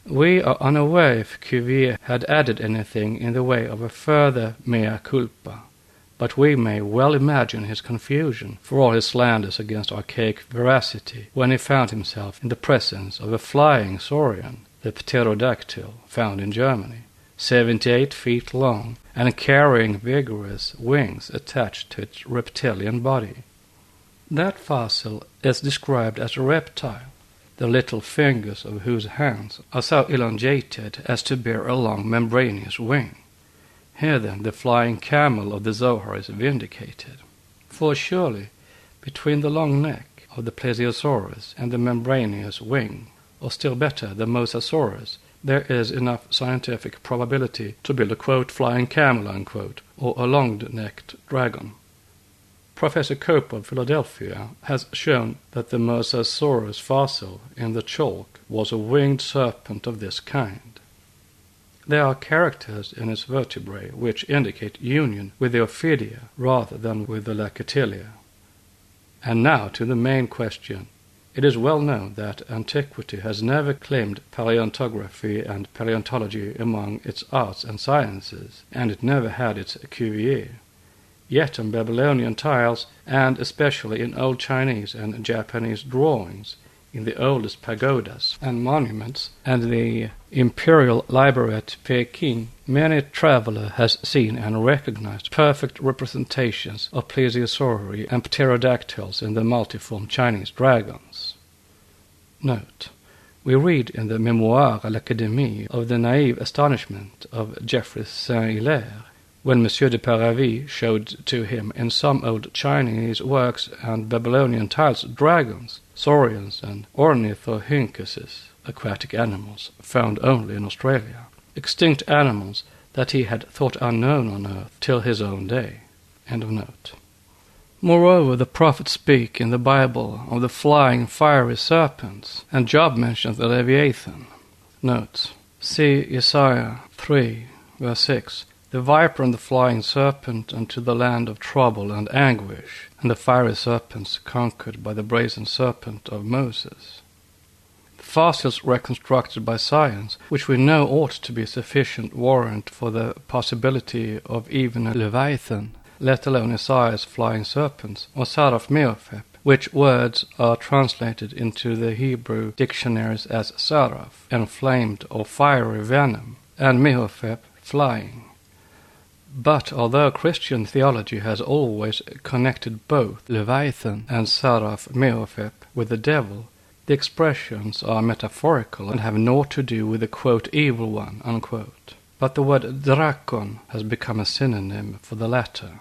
We are unaware if Cuvier had added anything in the way of a further mea culpa, but we may well imagine his confusion, for all his slanders against archaic veracity, when he found himself in the presence of a flying saurian, the pterodactyl, found in Germany, 78 feet long, and carrying vigorous wings attached to its reptilian body. That fossil is described as a reptile, the little fingers of whose hands are so elongated as to bear a long membranous wing. Here then the flying camel of the Zohar is vindicated. For surely, between the long neck of the Plesiosaurus and the membranous wing, or still better, the Mosasaurus, there is enough scientific probability to build a, quote, flying camel, unquote, or a long-necked dragon. Professor Cope of Philadelphia has shown that the Mosasaurus fossil in the chalk was a winged serpent of this kind. There are characters in its vertebrae which indicate union with the Ophidia rather than with the Lacatilia. And now to the main question. It is well known that antiquity has never claimed paleontography and paleontology among its arts and sciences, and it never had its Cuvier. Yet on Babylonian tiles, and especially in old Chinese and Japanese drawings, in the oldest pagodas and monuments, and the Imperial Library at Peking, many traveler has seen and recognized perfect representations of plesiosauri and pterodactyls in the multiform Chinese dragons. Note: we read in the Mémoires à l'Académie of the naive astonishment of Geoffroy Saint-Hilaire, when Monsieur de Paravy showed to him in some old Chinese works and Babylonian tiles dragons, saurians, and ornithorhynchuses, aquatic animals found only in Australia, extinct animals that he had thought unknown on earth till his own day. End of note. Moreover, the prophets speak in the Bible of the flying fiery serpents, and Job mentions the Leviathan. Notes: see Isaiah 3, verse 6, the viper and the flying serpent unto the land of trouble and anguish, and the fiery serpents conquered by the brazen serpent of Moses. The fossils reconstructed by science, which we know ought to be sufficient warrant for the possibility of even a Leviathan, let alone Isaiah's flying serpents, or Saraf Meophep, which words are translated into the Hebrew dictionaries as Saraf, enflamed or fiery venom, and Meophep, flying. But although Christian theology has always connected both Leviathan and Saraf Meophep with the devil, the expressions are metaphorical and have naught to do with the, quote, evil one, unquote. But the word drakon has become a synonym for the latter.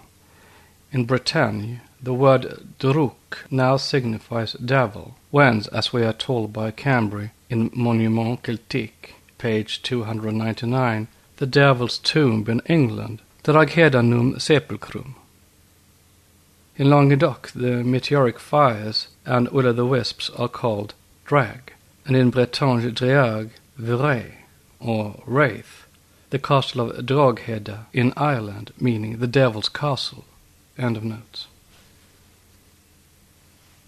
In Bretagne, the word druk now signifies devil, whence, as we are told by Cambry in Monument Celtique, page 299, the devil's tomb in England, Draghedanum sepulchrum. In Languedoc, the meteoric fires and will-o'-the-wisps are called drag, and in Bretagne Dreag, Vray, or wraith, the castle of Drogheda in Ireland, meaning the devil's castle. End of notes.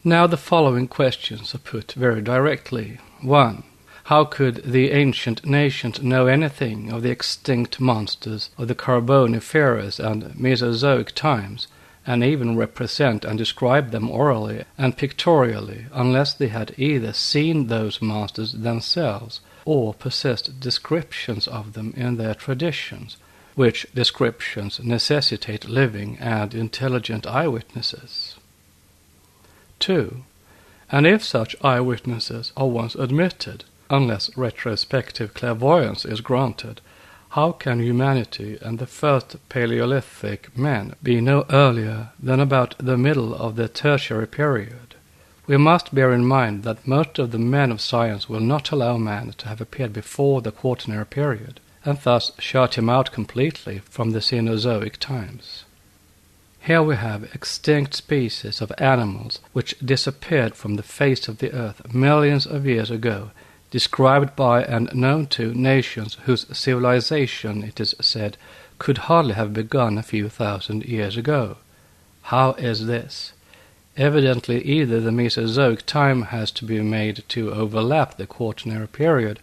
Now the following questions are put very directly. 1. How could the ancient nations know anything of the extinct monsters of the Carboniferous and Mesozoic times, and even represent and describe them orally and pictorially, unless they had either seen those monsters themselves or possessed descriptions of them in their traditions, which descriptions necessitate living and intelligent eyewitnesses? 2. And if such eyewitnesses are once admitted, unless retrospective clairvoyance is granted, how can humanity and the first Paleolithic men be no earlier than about the middle of the Tertiary period? We must bear in mind that most of the men of science will not allow man to have appeared before the Quaternary period, and thus shut him out completely from the Cenozoic times. Here we have extinct species of animals which disappeared from the face of the earth millions of years ago, described by and known to nations whose civilization, it is said, could hardly have begun a few thousand years ago. How is this? Evidently either the Mesozoic time has to be made to overlap the Quaternary period,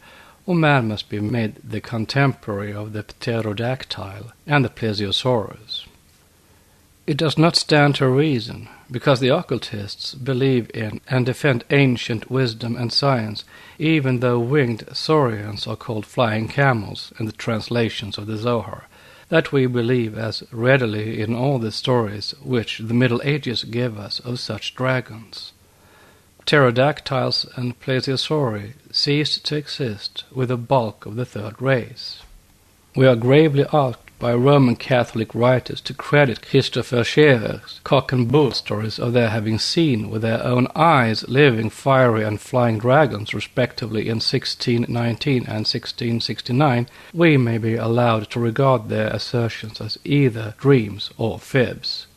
or man must be made the contemporary of the pterodactyl and the plesiosaurus. It does not stand to reason, because the occultists believe in and defend ancient wisdom and science, even though winged saurians are called flying camels in the translations of the Zohar, that we believe as readily in all the stories which the Middle Ages give us of such dragons. Pterodactyls and plesiosauri ceased to exist with the bulk of the third race. We are gravely asked by Roman Catholic writers to credit Christopher Scherer's cock and bull stories of their having seen with their own eyes living, fiery and flying dragons respectively in 1619 and 1669, we may be allowed to regard their assertions as either dreams or fibs.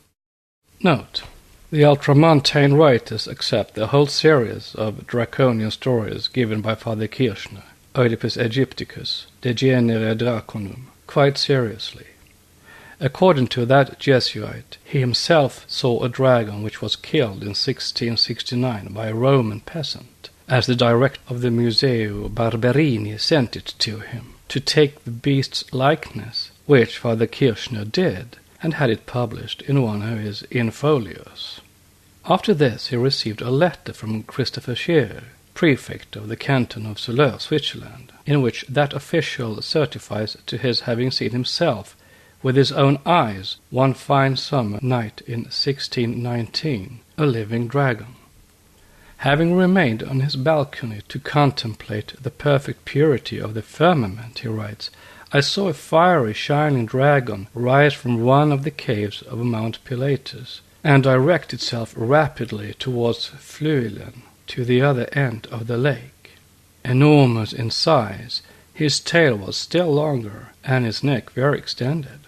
Note: the ultramontane writers accept the whole series of draconian stories given by Father Kirchner, Oedipus Aegypticus, De Genere Draconum, quite seriously. According to that Jesuit, he himself saw a dragon which was killed in 1669 by a Roman peasant, as the director of the Museo Barberini sent it to him, to take the beast's likeness, which Father Kirchner did, and had it published in one of his infolios. After this he received a letter from Christopher Scherer, prefect of the canton of Soleure, Switzerland, in which that official certifies to his having seen himself with his own eyes one fine summer night in 1619 a living dragon. Having remained on his balcony to contemplate the perfect purity of the firmament, he writes, I saw a fiery shining dragon rise from one of the caves of Mount Pilatus and direct itself rapidly towards Fluelen, to the other end of the lake. Enormous in size, his tail was still longer, and his neck very extended.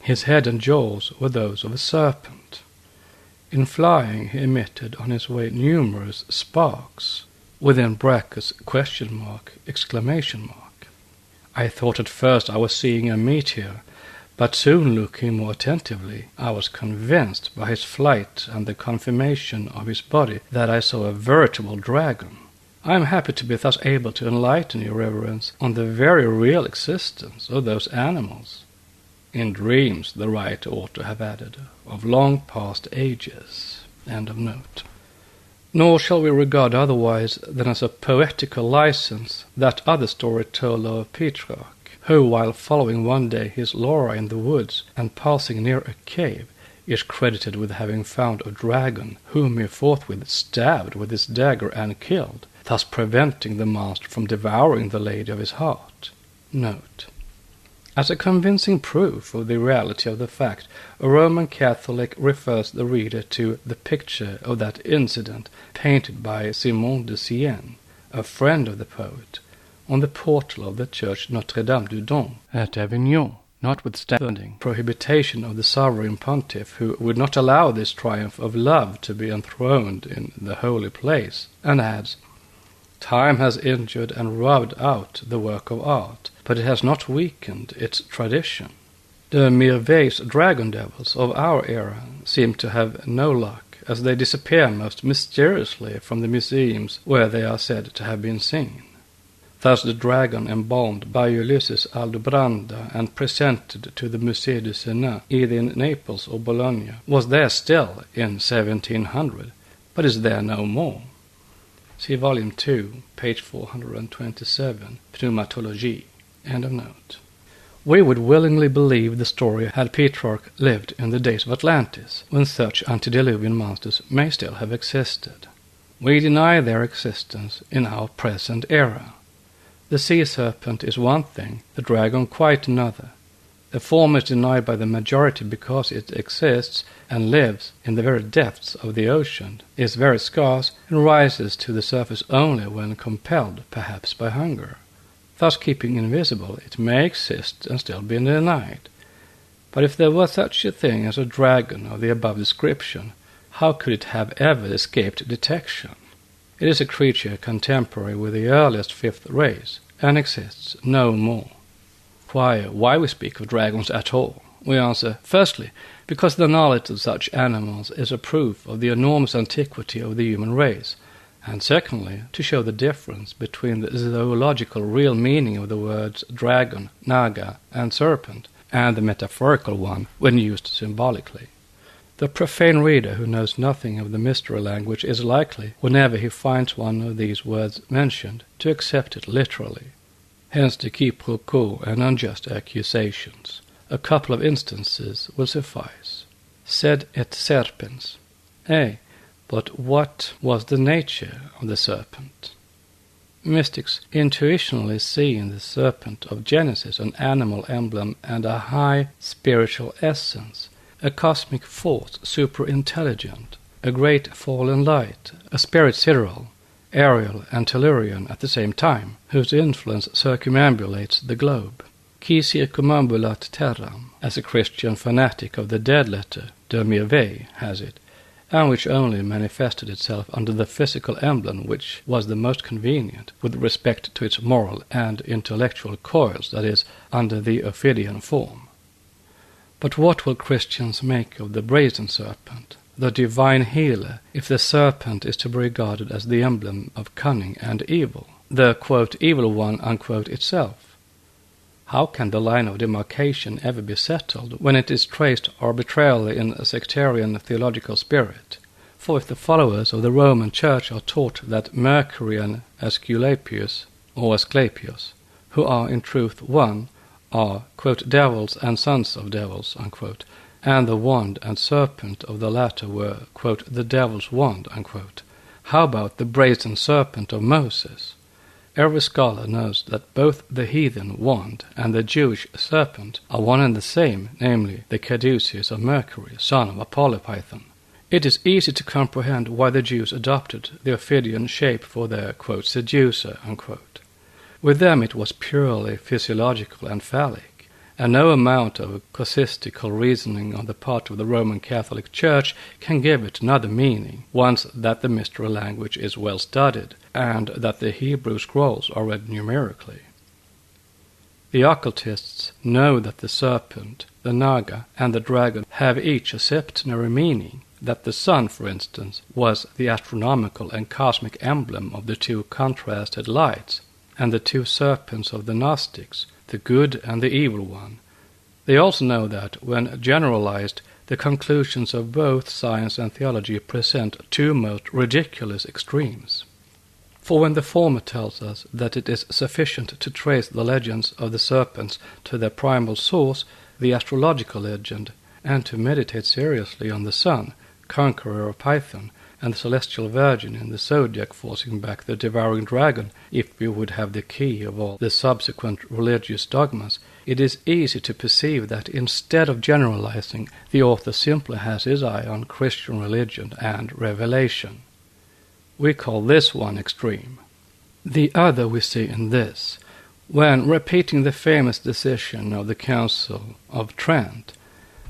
His head and jaws were those of a serpent. In flying he emitted on his way numerous sparks, within brackets question mark, exclamation mark. I thought at first I was seeing a meteor, but soon looking more attentively, I was convinced by his flight and the conformation of his body that I saw a veritable dragon. I am happy to be thus able to enlighten your reverence on the very real existence of those animals. In dreams, the writer ought to have added, of long past ages. End of note. Nor shall we regard otherwise than as a poetical license that other story told of Petrarch, who, while following one day his Laura in the woods and passing near a cave, is credited with having found a dragon, whom he forthwith stabbed with his dagger and killed, thus preventing the monster from devouring the lady of his heart. Note: as a convincing proof of the reality of the fact, a Roman Catholic refers the reader to the picture of that incident painted by Simon de Sienne, a friend of the poet, on the portal of the church Notre-Dame-du-Dom at Avignon, notwithstanding prohibition of the sovereign pontiff, who would not allow this triumph of love to be enthroned in the holy place, and adds, time has injured and rubbed out the work of art, but it has not weakened its tradition. The Mirveis dragon devils of our era seem to have no luck, as they disappear most mysteriously from the museums where they are said to have been seen. Thus the dragon embalmed by Ulysses Aldobranda and presented to the Musée du Sénat, either in Naples or Bologna, was there still in 1700, but is there no more. See Volume 2, page 427, Pneumatologie. End of note. We would willingly believe the story had Petrarch lived in the days of Atlantis, when such antediluvian monsters may still have existed. We deny their existence in our present era. The sea serpent is one thing, the dragon quite another. The former is denied by the majority because it exists and lives in the very depths of the ocean, is very scarce, and rises to the surface only when compelled, perhaps by hunger. Thus keeping invisible, it may exist and still be denied. But if there was such a thing as a dragon of the above description, how could it have ever escaped detection? It is a creature contemporary with the earliest fifth race, and exists no more. Why we speak of dragons at all? We answer, firstly, because the knowledge of such animals is a proof of the enormous antiquity of the human race, and secondly, to show the difference between the zoological real meaning of the words dragon, naga, and serpent, and the metaphorical one when used symbolically. The profane reader who knows nothing of the mystery language is likely, whenever he finds one of these words mentioned, to accept it literally. Hence the quiproquo and unjust accusations. A couple of instances will suffice. Sed et serpens. But what was the nature of the serpent? Mystics intuitionally see in the serpent of Genesis an animal emblem and a high spiritual essence, a cosmic force superintelligent, a great fallen light, a spirit sidereal, aerial and tellurian at the same time, whose influence circumambulates the globe. Qui circumambulat terram, as a Christian fanatic of the dead letter, de Mirvey, has it, and which only manifested itself under the physical emblem which was the most convenient with respect to its moral and intellectual coils, that is, under the Ophidian form. But what will Christians make of the brazen serpent, the divine healer, if the serpent is to be regarded as the emblem of cunning and evil, the, quote, evil one, unquote, itself? How can the line of demarcation ever be settled when it is traced arbitrarily in a sectarian theological spirit? For if the followers of the Roman Church are taught that Mercury and Asclepius, or Asclepius, who are in truth one, are, quote, devils and sons of devils, unquote, and the wand and serpent of the latter were, quote, the devil's wand, unquote, how about the brazen serpent of Moses? Every scholar knows that both the heathen wand and the Jewish serpent are one and the same, namely the caduceus of Mercury, son of Apollopython. It is easy to comprehend why the Jews adopted the Ophidian shape for their, quote, seducer, unquote. With them it was purely physiological and phallic, and no amount of casuistical reasoning on the part of the Roman Catholic Church can give it another meaning, once that the mystery language is well studied, and that the Hebrew scrolls are read numerically. The occultists know that the serpent, the naga, and the dragon have each a septenary meaning, that the sun, for instance, was the astronomical and cosmic emblem of the two contrasted lights, and the two serpents of the Gnostics, the good and the evil one. They also know that, when generalized, the conclusions of both science and theology present two most ridiculous extremes. For when the former tells us that it is sufficient to trace the legends of the serpents to their primal source, the astrological legend, and to meditate seriously on the sun, conqueror of Python, and the celestial virgin in the zodiac forcing back the devouring dragon, if we would have the key of all the subsequent religious dogmas, it is easy to perceive that instead of generalizing, the author simply has his eye on Christian religion and revelation. We call this one extreme. The other we see in this, when, repeating the famous decision of the Council of Trent,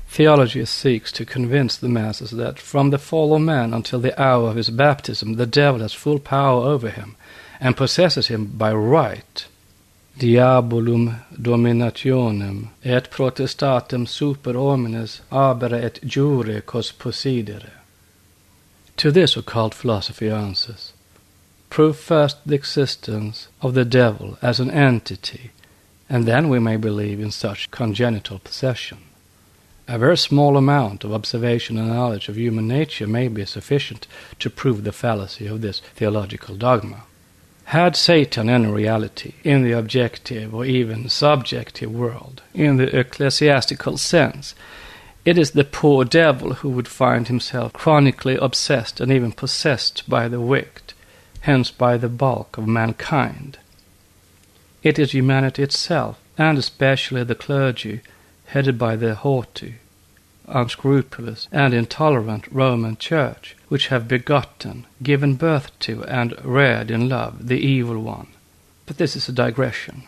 theology seeks to convince the masses that from the fall of man until the hour of his baptism the devil has full power over him and possesses him by right. Diabolum dominationem et protestatem super homines abere et jure cos possidere. To this occult philosophy answers, prove first the existence of the devil as an entity, and then we may believe in such congenital possession. A very small amount of observation and knowledge of human nature may be sufficient to prove the fallacy of this theological dogma. Had Satan any reality in the objective or even subjective world, in the ecclesiastical sense, It is the poor devil who would find himself chronically obsessed and even possessed by the wicked, hence by the bulk of mankind. It is humanity itself, and especially the clergy, headed by the haughty, unscrupulous, and intolerant Roman Church, which have begotten, given birth to, and reared in love the evil one. But this is a digression.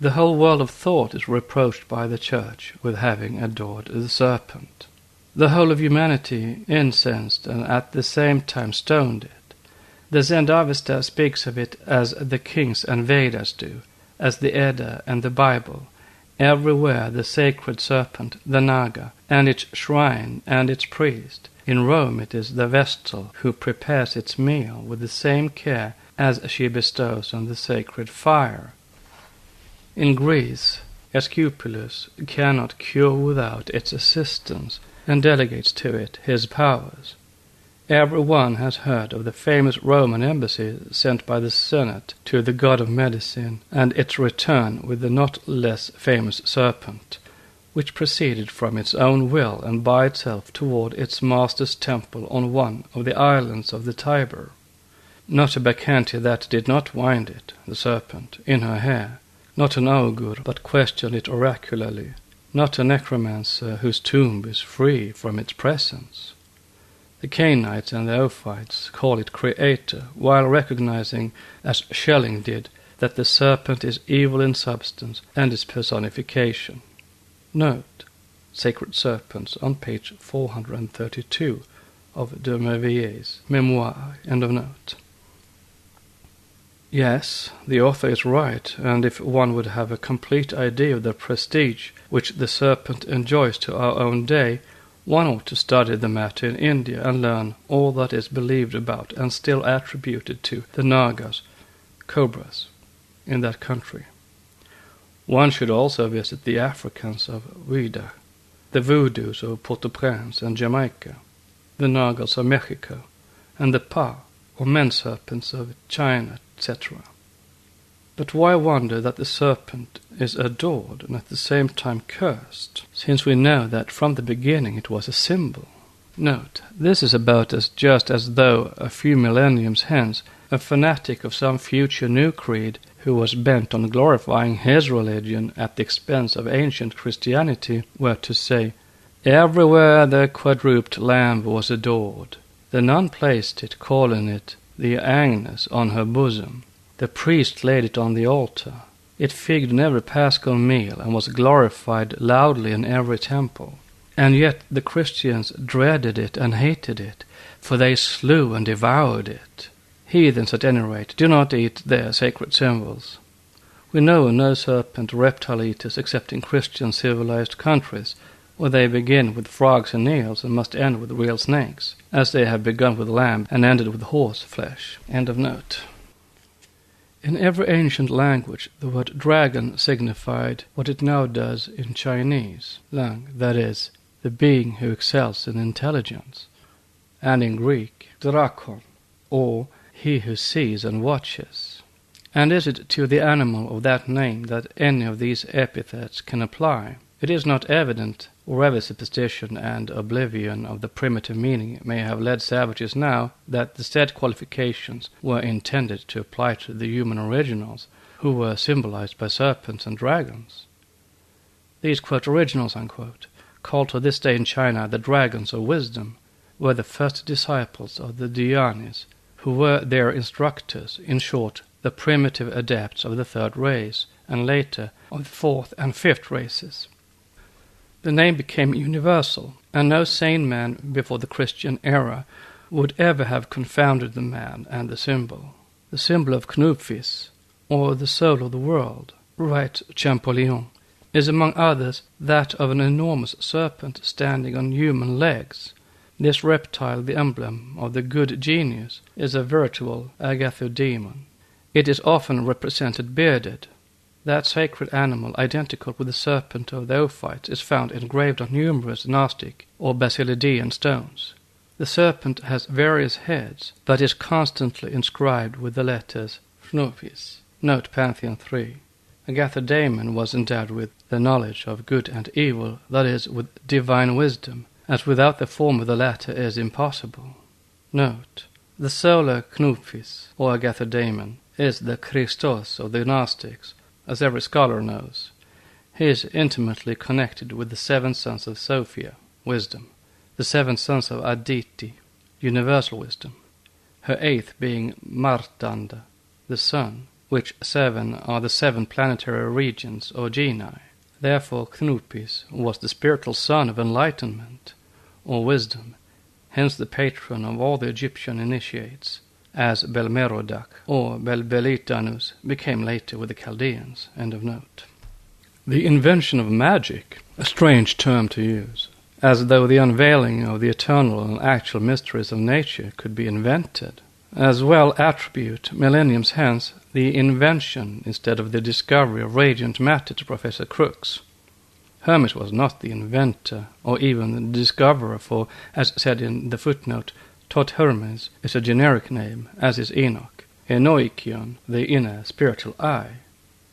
The whole world of thought is reproached by the Church with having adored the serpent. The whole of humanity incensed and at the same time stoned it. The Zend-Avesta speaks of it as the kings and Vedas do, as the Edda and the Bible. Everywhere the sacred serpent, the Naga, and its shrine and its priest. In Rome it is the Vestal who prepares its meal with the same care as she bestows on the sacred fire. In Greece, Aesculapius cannot cure without its assistance, and delegates to it his powers. Every one has heard of the famous Roman embassy sent by the Senate to the god of medicine, and its return with the not less famous serpent, which proceeded from its own will and by itself toward its master's temple on one of the islands of the Tiber. Not a Bacchante that did not wind it, the serpent, in her hair, not an augur but questioned it oracularly, not a necromancer whose tomb is free from its presence. The Cainites and the Ophites call it creator, while recognizing, as Schelling did, that the serpent is evil in substance and its personification. Note, Sacred Serpents on page 432 of de Merville's Memoir, end of note. Yes, the author is right, and if one would have a complete idea of the prestige which the serpent enjoys to our own day, one ought to study the matter in India and learn all that is believed about and still attributed to the Nagas, cobras, in that country. One should also visit the Africans of Ouida, the Voodoos of Port-au-Prince and Jamaica, the Nagas of Mexico, and the Pa, or men-serpents of China, etc. But why wonder that the serpent is adored and at the same time cursed, since we know that from the beginning it was a symbol? Note, this is about as just as though a few millenniums hence a fanatic of some future new creed who was bent on glorifying his religion at the expense of ancient Christianity were to say, "Everywhere the quadruped lamb was adored. The nun placed it, calling it the Agnes, on her bosom. The priest laid it on the altar. It figured in every paschal meal and was glorified loudly in every temple. And yet the Christians dreaded it and hated it, for they slew and devoured it. Heathens, at any rate, do not eat their sacred symbols. We know no serpent reptile eaters except in Christian civilized countries, where they begin with frogs and eels and must end with real snakes, as they have begun with lamb and ended with horse flesh." End of note. In every ancient language, the word dragon signified what it now does in Chinese, lang, that is, the being who excels in intelligence, and in Greek, drakon, or he who sees and watches. And is it to the animal of that name that any of these epithets can apply? It is not evident, or ever superstition and oblivion of the primitive meaning may have led savages now, that the said qualifications were intended to apply to the human originals, who were symbolized by serpents and dragons. These, quote, originals, unquote, called to this day in China the dragons of wisdom, were the first disciples of the Dhyanis, who were their instructors, in short, the primitive adepts of the third race, and later of the fourth and fifth races. The name became universal, and no sane man before the Christian era would ever have confounded the man and the symbol. The symbol of Knupfis, or the soul of the world, writes Champollion, is among others that of an enormous serpent standing on human legs. This reptile, the emblem of the good genius, is a veritable agathodemon. It is often represented bearded. That sacred animal, identical with the serpent of the Ophites, is found engraved on numerous Gnostic or Basilidean stones. The serpent has various heads, but is constantly inscribed with the letters Knupfis. Note Pantheon 3. Agathodamon was endowed with the knowledge of good and evil, that is, with divine wisdom, as without the form of the latter is impossible. Note: the solar Knupfis, or Agathodamon, is the Christos of the Gnostics, as every scholar knows. He is intimately connected with the 7 sons of Sophia, wisdom, the 7 sons of Aditi, universal wisdom, her 8th being Martanda, the sun, which 7 are the 7 planetary regions or genii. Therefore Knupis was the spiritual son of enlightenment, or wisdom, hence the patron of all the Egyptian initiates, as Bel-Merodach or Bel-Belitanus became later with the Chaldeans. End of note. The invention of magic, a strange term to use, as though the unveiling of the eternal and actual mysteries of nature could be invented, as well attribute millenniums hence the invention instead of the discovery of radiant matter to Professor Crookes. Hermes was not the inventor or even the discoverer, for, as said in the footnote, Tot Hermes is a generic name, as is Enoch, Enoikion, the inner spiritual eye,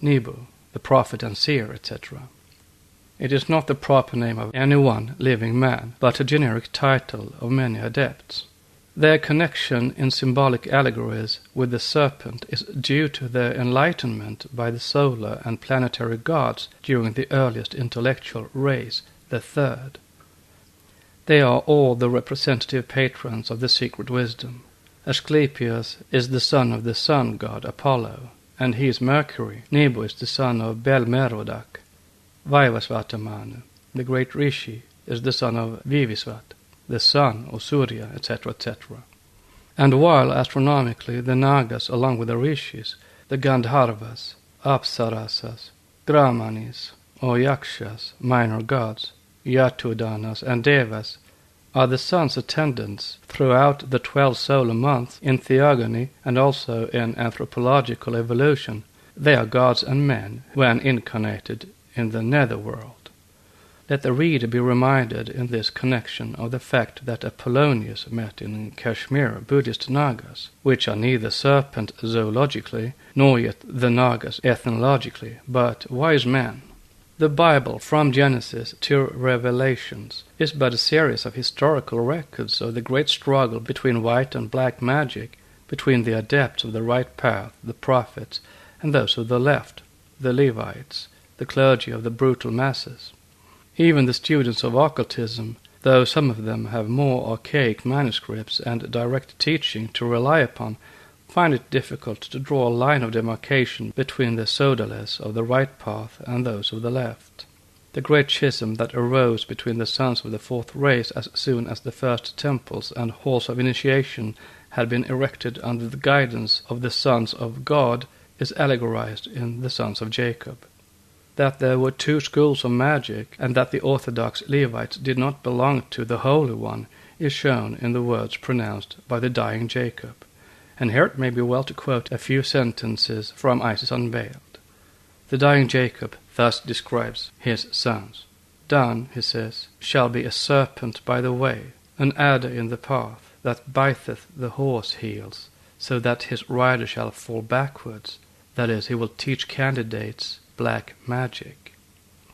Nebo, the prophet and seer, etc. It is not the proper name of any one living man, but a generic title of many adepts. Their connection in symbolic allegories with the serpent is due to their enlightenment by the solar and planetary gods during the earliest intellectual race, the third. They are all the representative patrons of the secret wisdom. Asclepius is the son of the sun god Apollo, and he is Mercury. Nebo is the son of Bel-Merodach. Vaivasvatamanu, the great Rishi, is the son of Vivisvat, the sun or Surya, etc., etc. And while astronomically the Nagas, along with the Rishis, the Gandharvas, Apsarasas, Brahmanis, or Yakshas, minor gods, Yatudanas and Devas, are the sun's attendants throughout the 12 solar months in theogony and also in anthropological evolution. They are gods and men when incarnated in the netherworld. Let the reader be reminded in this connection of the fact that Apollonius met in Kashmir Buddhist Nagas, which are neither serpent zoologically nor yet the Nagas ethnologically, but wise men. The Bible, from Genesis to Revelations, is but a series of historical records of the great struggle between white and black magic, between the adepts of the right path, the prophets, and those of the left, the Levites, the clergy of the brutal masses. Even the students of occultism, though some of them have more archaic manuscripts and direct teaching to rely upon, find it difficult to draw a line of demarcation between the sodales of the right path and those of the left. The great schism that arose between the sons of the fourth race as soon as the first temples and halls of initiation had been erected under the guidance of the sons of God is allegorized in the sons of Jacob. That there were 2 schools of magic, and that the Orthodox Levites did not belong to the Holy One, is shown in the words pronounced by the dying Jacob. And here it may be well to quote a few sentences from Isis Unveiled. The dying Jacob thus describes his sons. Dan, he says, shall be a serpent by the way, an adder in the path, that biteth the horse heels, so that his rider shall fall backwards, that is, he will teach candidates black magic.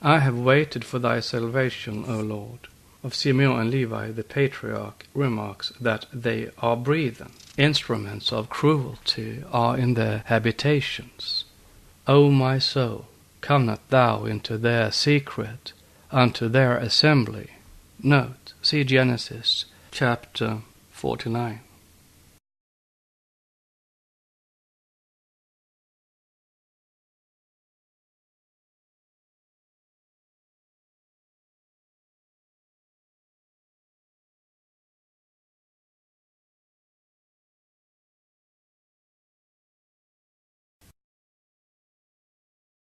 I have waited for thy salvation, O Lord. Of Simeon and Levi the patriarch remarks that they are breathen. Instruments of cruelty are in their habitations. O my soul, come not thou into their secret, unto their assembly. Note, see Genesis chapter 49.